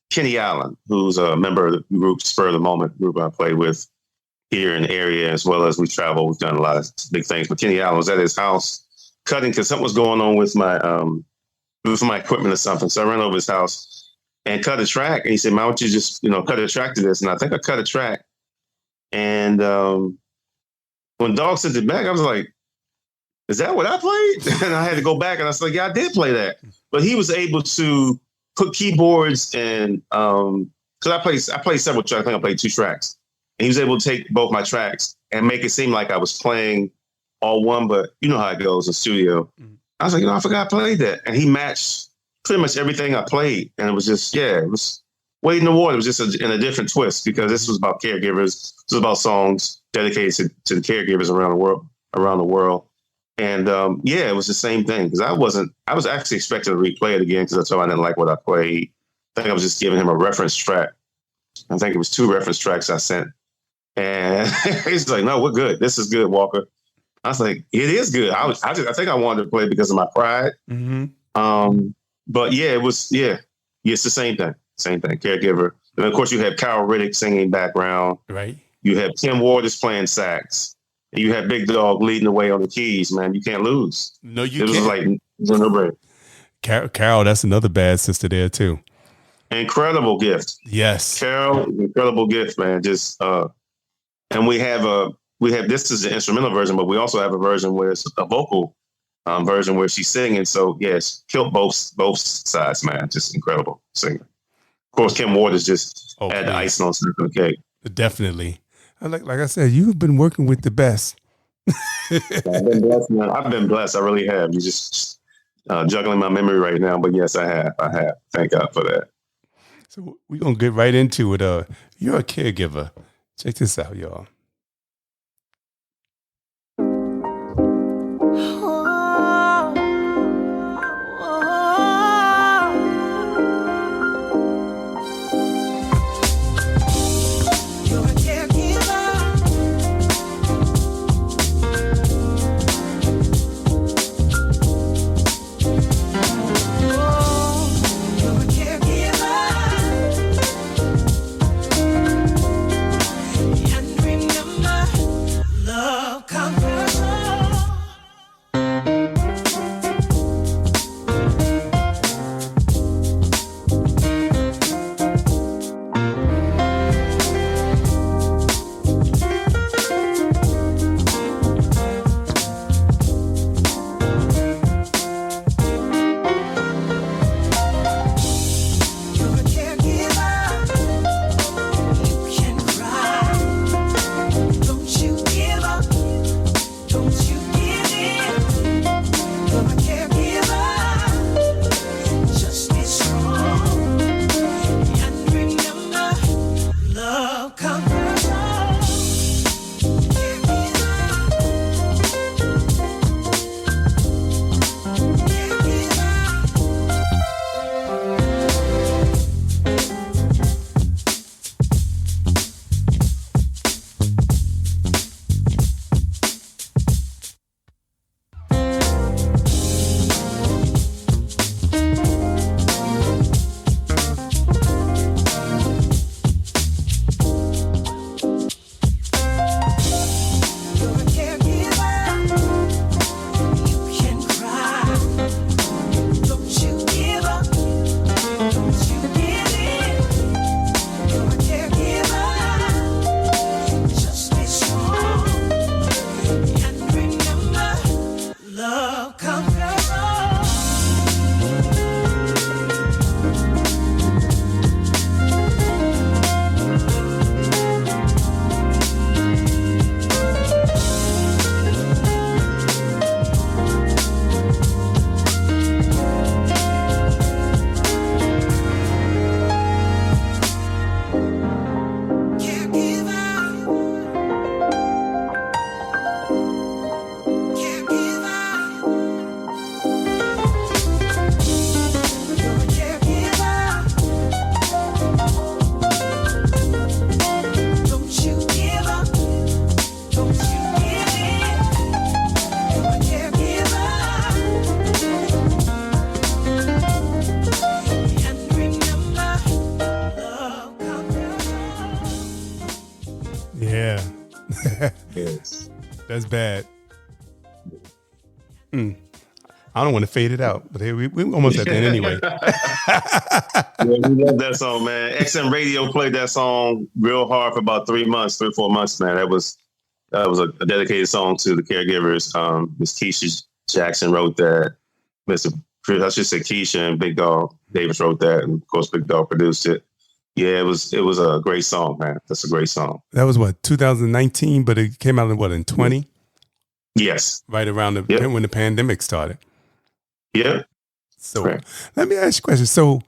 Kenny Allen, who's a member of the group Spur of the Moment, group I play with here in the area, as well as we travel. We've done a lot of big things. But Kenny Allen was at his house cutting, because something was going on with my equipment or something. So I ran over his house and cut a track. And he said, man, why don't you just, cut a track to this? And I think I cut a track. And when Dog sent it back, I was like, is that what I played? And I had to go back, and I was like, yeah, I did play that. But he was able to put keyboards and because I played several tracks. I think I played 2 tracks. And he was able to take both my tracks and make it seem like I was playing all one, but you know how it goes in studio. Mm-hmm. I was like, I forgot I played that. And he matched pretty much everything I played. And it was just, it was Wading in the Water. It was just in a different twist, because this was about caregivers. This was about songs dedicated to the caregivers around the world. And it was the same thing, because I was actually expecting to replay it again, because I told him I didn't like what I played. I think I was just giving him a reference track. I think it was 2 reference tracks I sent. And he's like, no, we're good. This is good, Walker. I was like, it is good. I think I wanted to play it because of my pride. Mm-hmm. But it was, it's the same thing. Caregiver. And of course you have Carol Riddick singing background. Right. You have Tim Waters playing sax. And you have Big Dog leading the way on the keys, man. You can't lose. No, you can't. It was like no break. Carol, that's another bad sister there too. Incredible gift. Yes. Carol, incredible gift, man. Just and we have we have, this is the instrumental version, but we also have a version where it's a vocal version where she's singing. So yes, killed both sides, man. Just incredible singer. Of course, Kim Waters just add the icing on the cake. Definitely. Like I said, you've been working with the best. I've been blessed, man. I've been blessed. I really have. You just juggling my memory right now, but yes, I have. Thank God for that. So we're gonna get right into it. You're a caregiver. Check this out, y'all. Yes. That's bad. I don't want to fade it out, but hey, we almost at the end anyway. Yeah, we love that song, man. XM Radio played that song real hard for about 3 or 4 months, man. That was a dedicated song to the caregivers. Miss Keisha Jackson wrote that. I should say Keisha and Big Dog Davis wrote that, and of course Big Dog produced it. Yeah, it was a great song, man. That's a great song. That was what, 2019, but it came out in 20? Yes. Right around when the pandemic started. Yeah. So correct. Let me ask you a question. So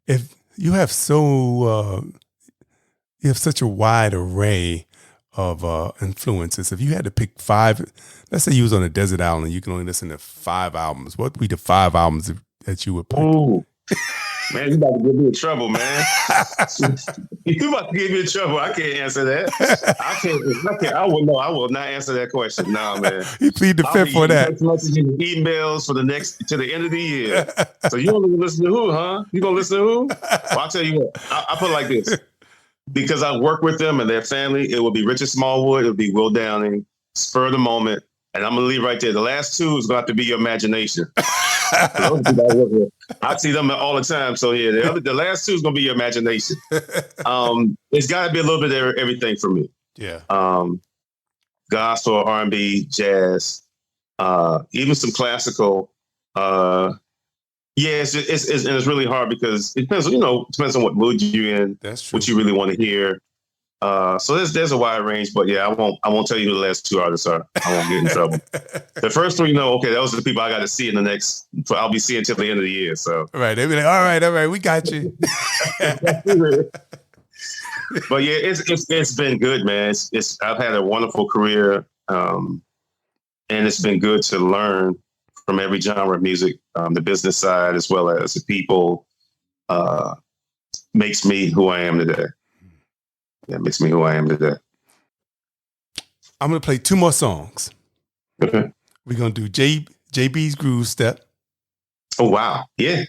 if you have such a wide array of influences, if you had to pick 5, let's say you was on a desert island, you can only listen to 5 albums. What would be the 5 albums that you would pick? Ooh. Man, you about to get me in trouble, man. You about to get me in trouble. I can't answer that. I will not answer that question. Nah, man. You plead the fifth for that. Emails to the end of the year. So you only listen to who, huh? You gonna listen to who? Well, I'll tell you what. I put it like this. Because I work with them and their family, it will be Richard Smallwood, it will be Will Downing, Spur of the Moment, and I'm gonna leave right there. The last 2 is gonna have to be Your Imagination. I see them all the time. So yeah, the last 2 is gonna be Your Imagination. It's got to be a little bit of everything for me. Yeah. gospel, R&B, jazz, even some classical. It's really hard because it depends. Depends on what mood you're in. That's true. What you really want to hear. So there's a wide range, but yeah, I won't tell you who the last two artists are. I won't get in trouble. The first three, okay, those are the people I got to see in the next. I'll be seeing till the end of the year. So right, they'll be like, all right, we got you. But yeah, it's been good, man. I've had a wonderful career, and it's been good to learn from every genre of music, the business side as well as the people. Makes me who I am today. Yeah, it makes me who I am today. I'm gonna play two more songs. Okay. We're gonna do JB's Groove Step. Oh wow, yeah.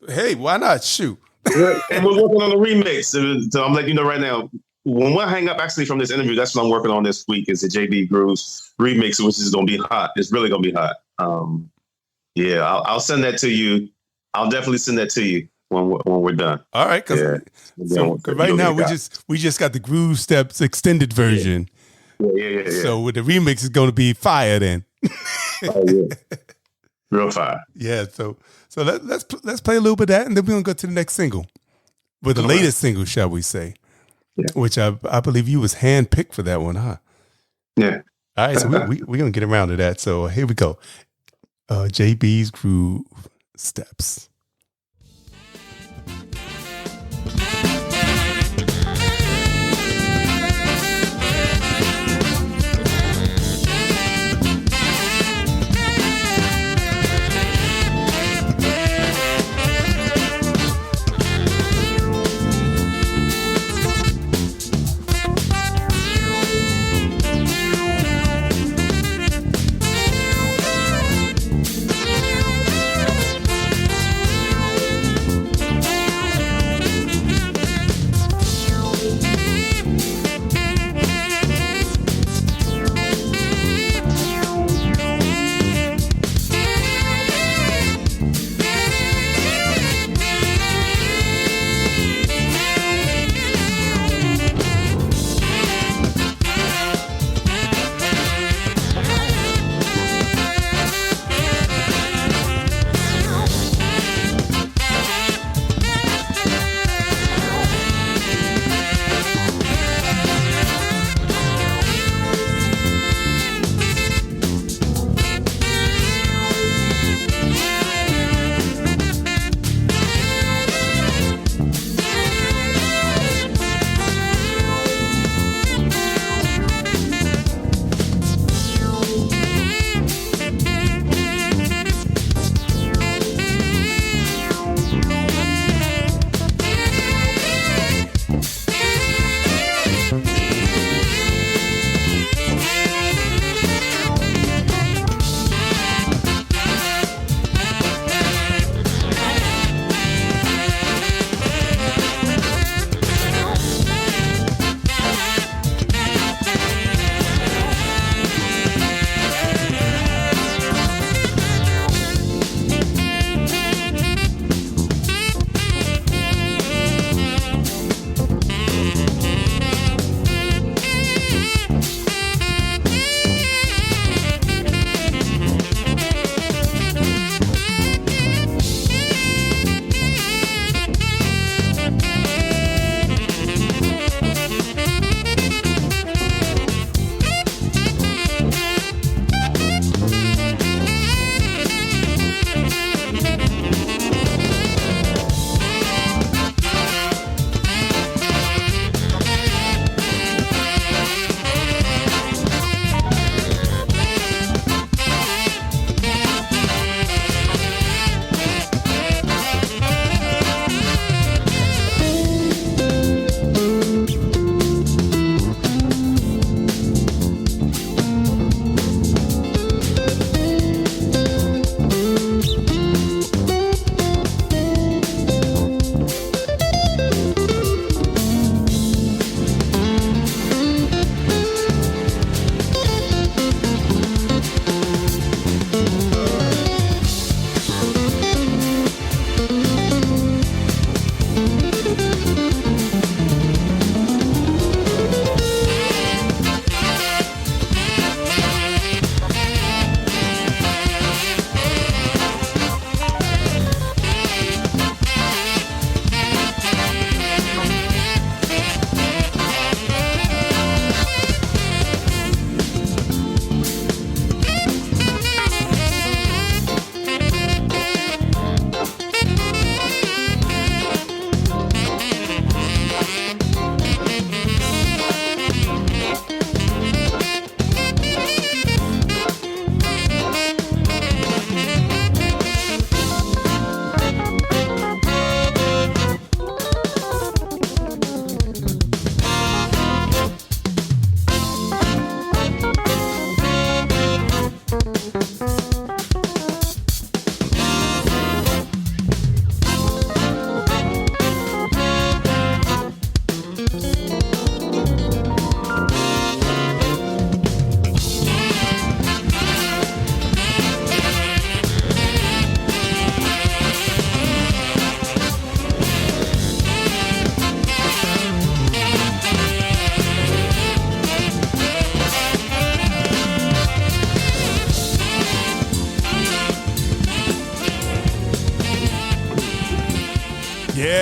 Hey, why not? Shoot. And we're working on the remix. So I'm letting you know right now. When we hang up actually from this interview, that's what I'm working on this week is the JB Grooves remix, which is gonna be hot. It's really gonna be hot. I'll send that to you. I'll definitely send that to you when we're done. All right, because right now we just got the Groove Steps extended version. Yeah. So with the remix is going to be fire then. Oh yeah, real fire. Yeah. So let's play a little bit of that, and then we're gonna go to the next single, with the latest single, shall we say? Yeah. Which I believe you was handpicked for that one, huh? Yeah. All right, so we're gonna get around to that. So here we go. JB's Groove Steps.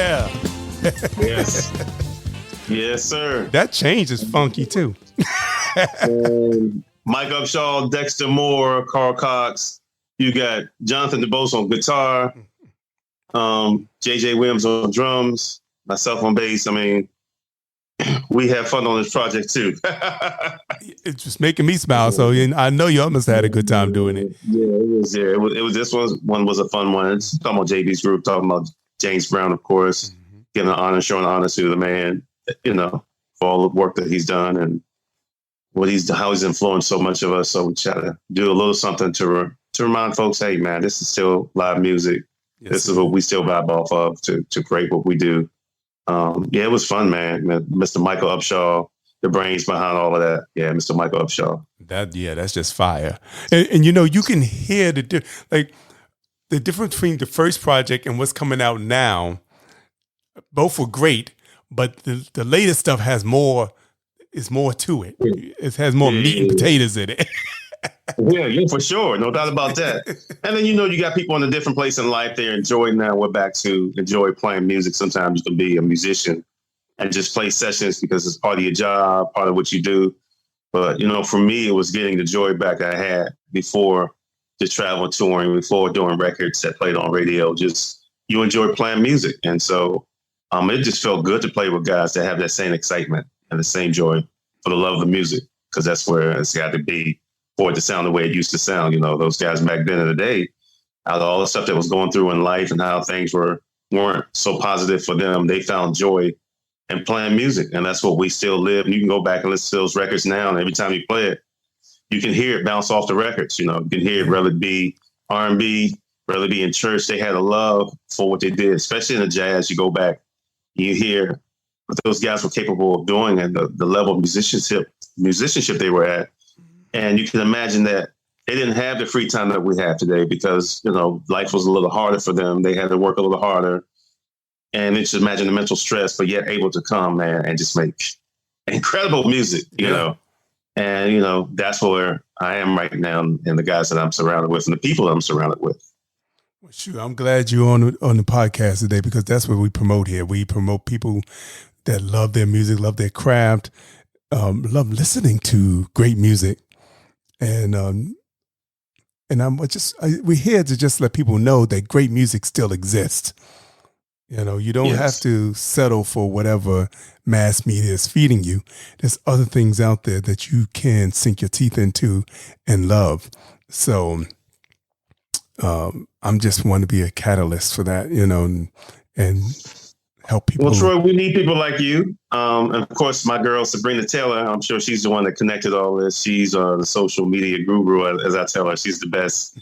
Yeah. Yes. Yes, sir. That change is funky too. Mike Upshaw, Dexter Moore, Carl Cox. You got Jonathan DeBose on guitar. JJ Williams on drums. Myself on bass. I mean, we have fun on this project too. It's just making me smile. So I know you must have had a good time doing it. Yeah, it was. Yeah, it was. This one was a fun one. It's talking about JB's group, talking about James Brown, of course, giving an honor, showing honor to the man, for all the work that he's done and how he's influenced so much of us. So we try to do a little something to remind folks, hey man, this is still live music. Yes, this is what we still vibe off of to create what we do. It was fun, man. Mr. Michael Upshaw, the brains behind all of that. Yeah, Mr. Michael Upshaw. That's just fire. And you can hear the difference between the first project and what's coming out now. Both were great, but the latest stuff has more. Is more to it. It has more meat and potatoes in it. Yeah, for sure. No doubt about that. And then, you got people in a different place in life. They're enjoying now. We're back to enjoy playing music. Sometimes you can be a musician and just play sessions because it's part of your job, part of what you do. But, for me, it was getting the joy back I had before just travel touring, before doing records that played on radio. Just you enjoy playing music. And so it just felt good to play with guys that have that same excitement and the same joy for the love of the music, because that's where it's got to be for it to sound the way it used to sound. Those guys back then in the day, out of all the stuff that was going through in life and how things weren't so positive for them, they found joy in playing music. And that's what we still live. And you can go back and listen to those records now, and every time you play it, you can hear it bounce off the records. You can hear it, whether it be R&B, whether it be in church. They had a love for what they did, especially in the jazz. You go back, you hear what those guys were capable of doing and the level of musicianship they were at. And you can imagine that they didn't have the free time that we have today because, life was a little harder for them. They had to work a little harder. And just imagine the mental stress, but yet able to come, man, and just make incredible music, you know. And, that's where I am right now, and the guys that I'm surrounded with and the people that I'm surrounded with. Well, shoot, I'm glad you're on the podcast today, because that's what we promote here. We promote people that love their music, love their craft, love listening to great music. And we're here to just let people know that great music still exists. You don't have to settle for whatever mass media is feeding you. There's other things out there that you can sink your teeth into and love. So I'm just want to be a catalyst for that, and help people. Well, Troy, we need people like you. And of course, my girl, Sabrina Taylor, I'm sure she's the one that connected all this. She's the social media guru, as I tell her. She's the best.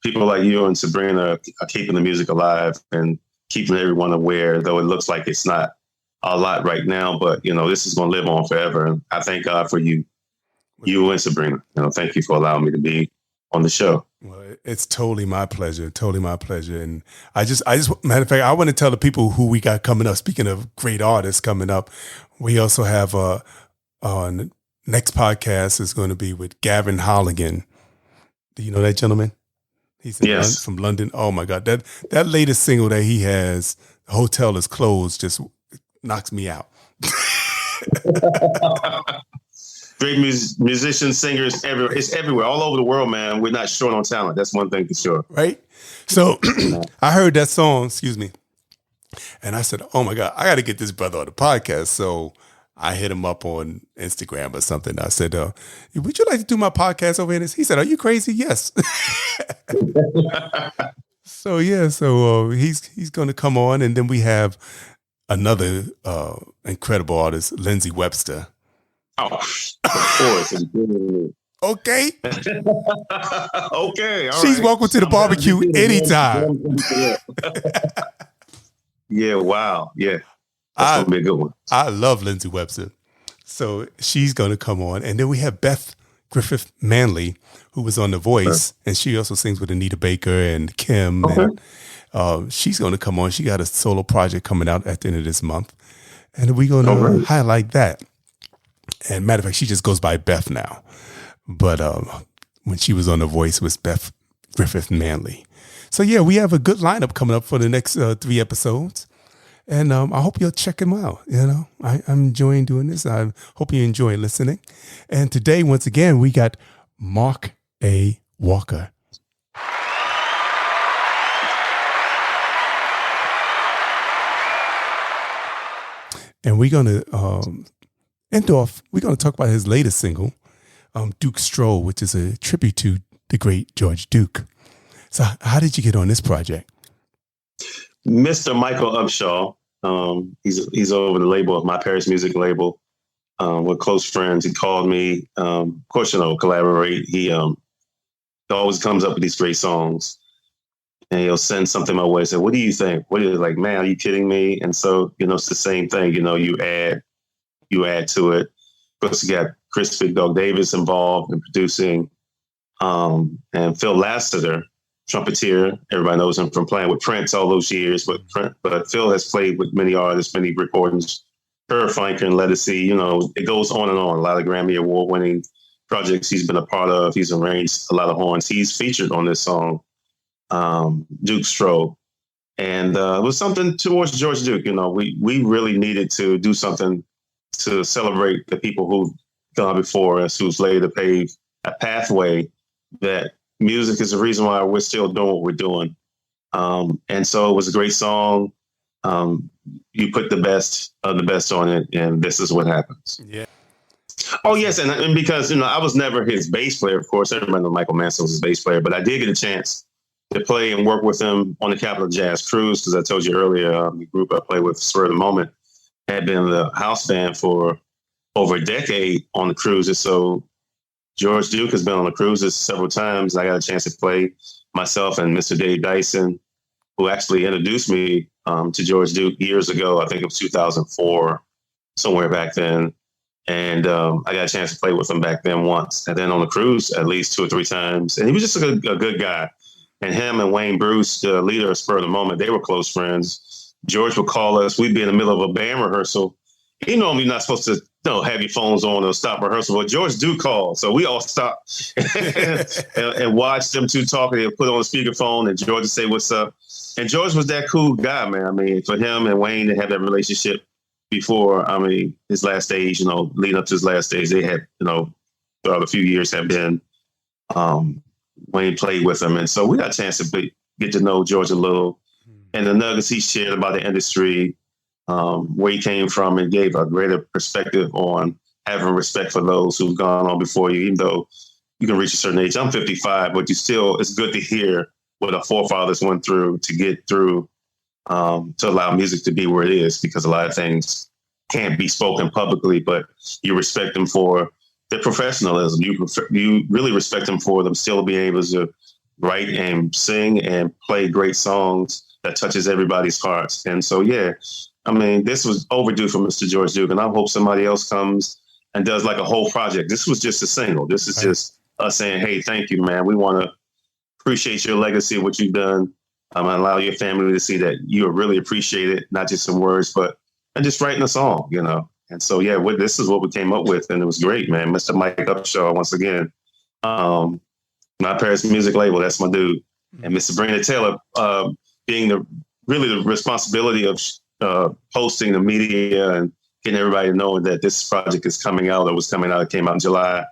People like you and Sabrina are keeping the music alive and keeping everyone aware, though it looks like it's not a lot right now. But, this is going to live on forever. And I thank God for you and Sabrina. Thank you for allowing me to be on the show. Well, it's totally my pleasure. Totally my pleasure. And I just, matter of fact, I want to tell the people who we got coming up. Speaking of great artists coming up, we also have next podcast is going to be with Gavin Holligan. Do you know that gentleman? He's from London. Oh my God. That latest single that he has, Hotel Is Closed, just knocks me out. Great musicians, singers, everywhere. It's everywhere, all over the world, man. We're not short on talent. That's one thing for sure. Right? So I heard that song, and I said, oh my God, I got to get this brother on the podcast. So I hit him up on Instagram or something. I said, would you like to do my podcast over here? He said, are you crazy? Yes. So he's going to come on. And then we have another incredible artist, Lindsay Webster. Oh, of course. Okay. Okay. She's welcome to the barbecue anytime. Yeah. Wow. Yeah. That's going to be a good one. I love Lindsay Webster. So she's going to come on. And then we have Beth Griffith Manley, who was on The Voice. And she also sings with Anita Baker and Kim. Okay. And she's going to come on. She got a solo project coming out at the end of this month. And we're going to highlight that. And matter of fact, she just goes by Beth now. But when she was on The Voice, it was Beth Griffith Manley. So yeah, we have a good lineup coming up for the next 3 episodes. And I hope you'll check them out. I'm enjoying doing this. I hope you enjoy listening. And today, once again, we got Mark A. Walker. And we're going to end off, we're going to talk about his latest single, Duke Stroll, which is a tribute to the great George Duke. So how did you get on this project? Mr. Michael Upshaw, he's over the label of MiParis music label. We're close friends. He called me, of course, collaborate. He always comes up with these great songs. And he'll send something my way and say, what do you think? What are you like, man, are you kidding me? And so, it's the same thing, you add to it. Of course, you got Chris Big Dog Davis involved in producing, and Phil Lassiter, trumpeter. Everybody knows him from playing with Prince all those years, but Phil has played with many artists, many recordings, Kurt Franklin, Let Us See, it goes on and on. A lot of Grammy Award winning projects he's been a part of. He's arranged a lot of horns. He's featured on this song, Duke Stroll. And it was something towards George Duke. We really needed to do something to celebrate the people who've gone before us, who's laid a pathway that music is the reason why we're still doing what we're doing. And so it was a great song. You put the best of the best on it, and this is what happens. Yeah. Oh, yes. And because, I was never his bass player, of course. Everybody knows Michael Manson was his bass player, but I did get a chance to play and work with him on the Capitol Jazz Cruise, because I told you earlier, the group I played with, Spur of the Moment, had been the house band for over a decade on the cruises. So George Duke has been on the cruises several times. I got a chance to play myself and Mr. Dave Dyson, who actually introduced me to George Duke years ago. I think it was 2004, somewhere back then. And I got a chance to play with him back then once. And then on the cruise, at least 2 or 3 times. And he was just a good guy. And him and Wayne Bruce, the leader of Spur of the Moment, they were close friends. George would call us. We'd be in the middle of a band rehearsal. You're not supposed to have your phones on or stop rehearsal. But George do call. So we all stopped and watched them two talking. They'd put on the speakerphone and George would say, what's up? And George was that cool guy, man. I mean, for him and Wayne to have that relationship before, his last stage, leading up to his last stage, they had, throughout a few years have been, Wayne played with him. And so we got a chance to get to know George a little. And the nuggets he shared about the industry, where he came from, and gave a greater perspective on having respect for those who've gone on before you, even though you can reach a certain age. I'm 55, but it's good to hear what our forefathers went through to get through, to allow music to be where it is, because a lot of things can't be spoken publicly, but you respect them for their professionalism. You really respect them for them still being able to write and sing and play great songs that touches everybody's hearts. And so, this was overdue for Mr. George Duke, and I hope somebody else comes and does like a whole project. This was just a single. This is just us saying, hey, thank you, man. We want to appreciate your legacy, what you've done, and allow your family to see that you are really appreciated, not just in words, but and just writing a song, And so, this is what we came up with, and it was great, man. Mr. Mike Upshaw, once again, MiParis music label, that's my dude. And Mr. Brandon Taylor, being the responsibility of posting the media and getting everybody to know that this project is coming out, or was coming out. It came out July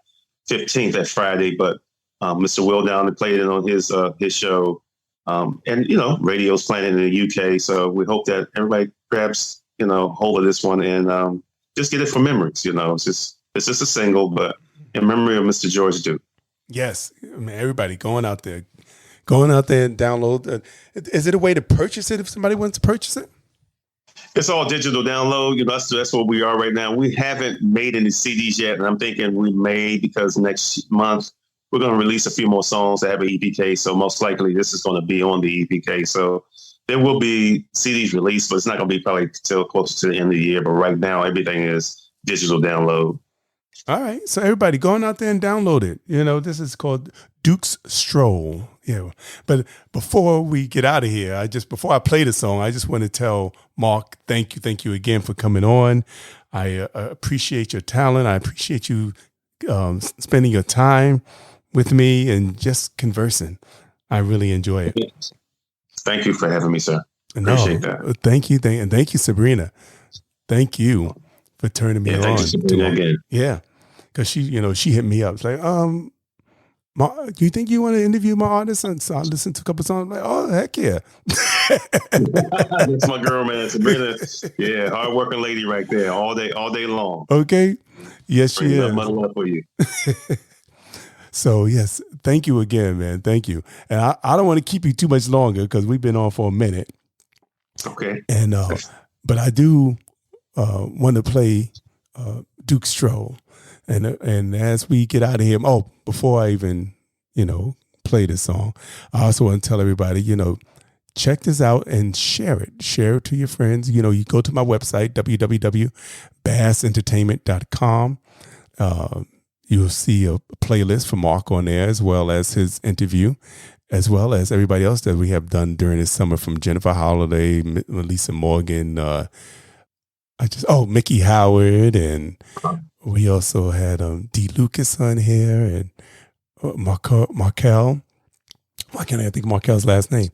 15th, that Friday, but Mr. Will Down played it on his show. And, radio's playing it in the UK. So we hope that everybody grabs, hold of this one and just get it for memories. It's just a single, but in memory of Mr. George Duke. Yes. Everybody going out there and download. Is it a way to purchase it if somebody wants to purchase it? It's all digital download. That's where we are right now. We haven't made any CDs yet, and I'm thinking we may, because next month we're going to release a few more songs that have an EPK. So most likely this is going to be on the EPK. So there will be CDs released, but it's not going to be probably till closer to the end of the year. But right now, everything is digital download. All right. So everybody going out there and download it. This is called Duke's Stroll. But before we get out of here, before I play the song, I just want to tell Mark, thank you again for coming on. I appreciate your talent. I appreciate you spending your time with me and just conversing. I really enjoy it. Thank you for having me, sir. Appreciate that. Thank you. Thank you, Sabrina. Thank you for turning me on. Thank you, Sabrina, again. Yeah. Because she hit me up. It's like, do you think you want to interview my artist? And so I listened to a couple songs. I'm like, oh, heck yeah. That's my girl, man. Sabrina. Yeah, hardworking lady right there. All day long. Okay. Yes, she is. Much love for you. So, yes, thank you again, man. Thank you. And I don't want to keep you too much longer because we've been on for a minute. Okay. And but I do want to play Duke Stroll. And as we get out of here, before I even, play this song, I also want to tell everybody, check this out and share it. Share it to your friends. You go to my website, www.bassentertainment.com. You'll see a playlist for Mark on there, as well as his interview, as well as everybody else that we have done during this summer, from Jennifer Holliday, Melissa Morgan, Mickey Howard, and we also had D. Lucas on here, and Markel. Why can't I think of Markel's last name?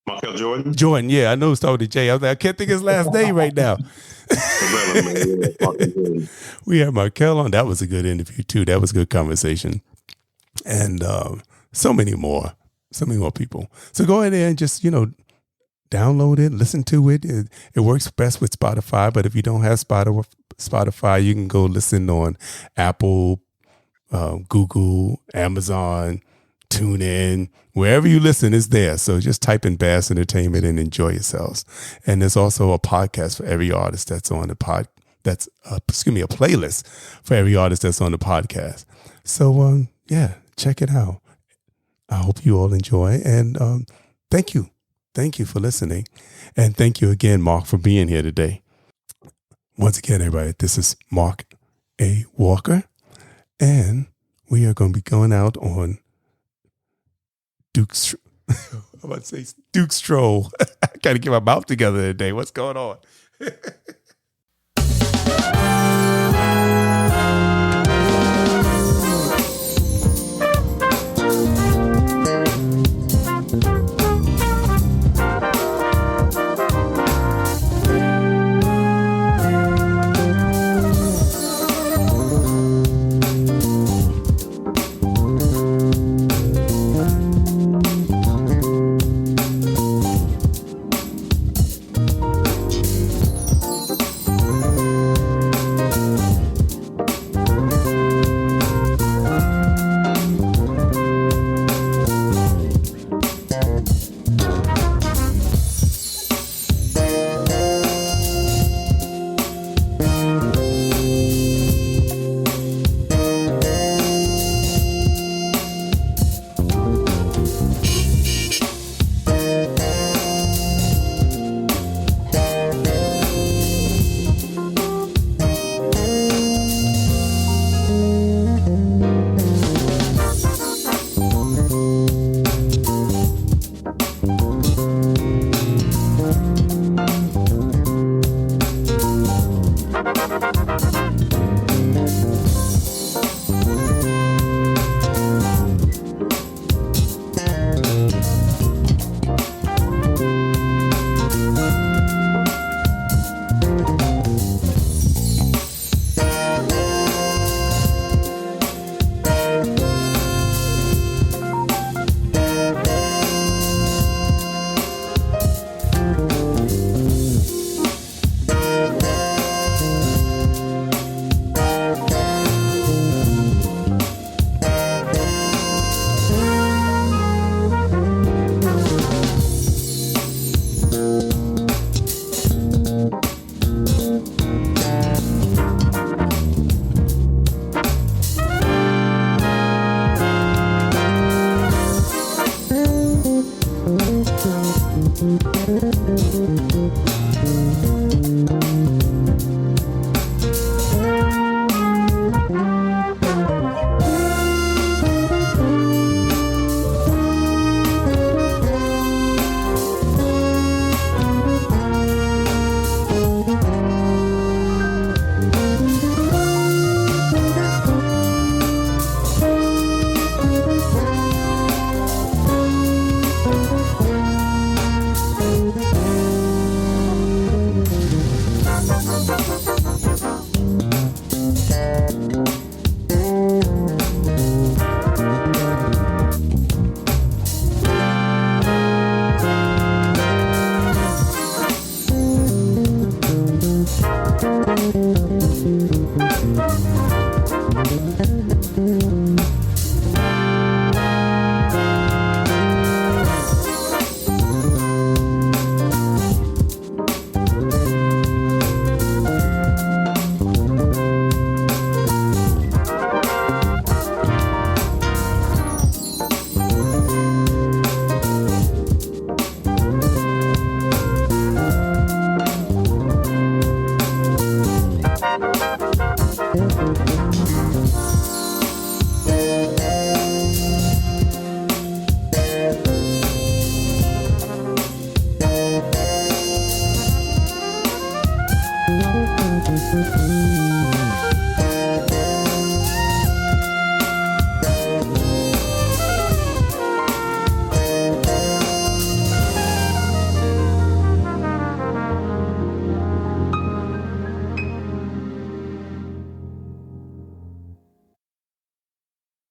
Michael Jordan? Jordan, yeah. I know it started with J. I was like, I can't think of his last name right now. We had Markel on. That was a good interview, too. That was a good conversation. And so many more people. So go ahead and just, download it, listen to it. It works best with Spotify, but if you don't have Spotify, you can go listen on Apple, Google, Amazon, TuneIn, wherever you listen is there. So just type in Bass Entertainment and enjoy yourselves. And there's also a podcast for every artist that's on the a playlist for every artist that's on the podcast. So check it out. I hope you all enjoy, and thank you. Thank you for listening. And thank you again, Mark, for being here today. Once again, everybody, this is Mark A. Walker, and we are going to be going out on Duke Stroll. I got to get my mouth together today. What's going on?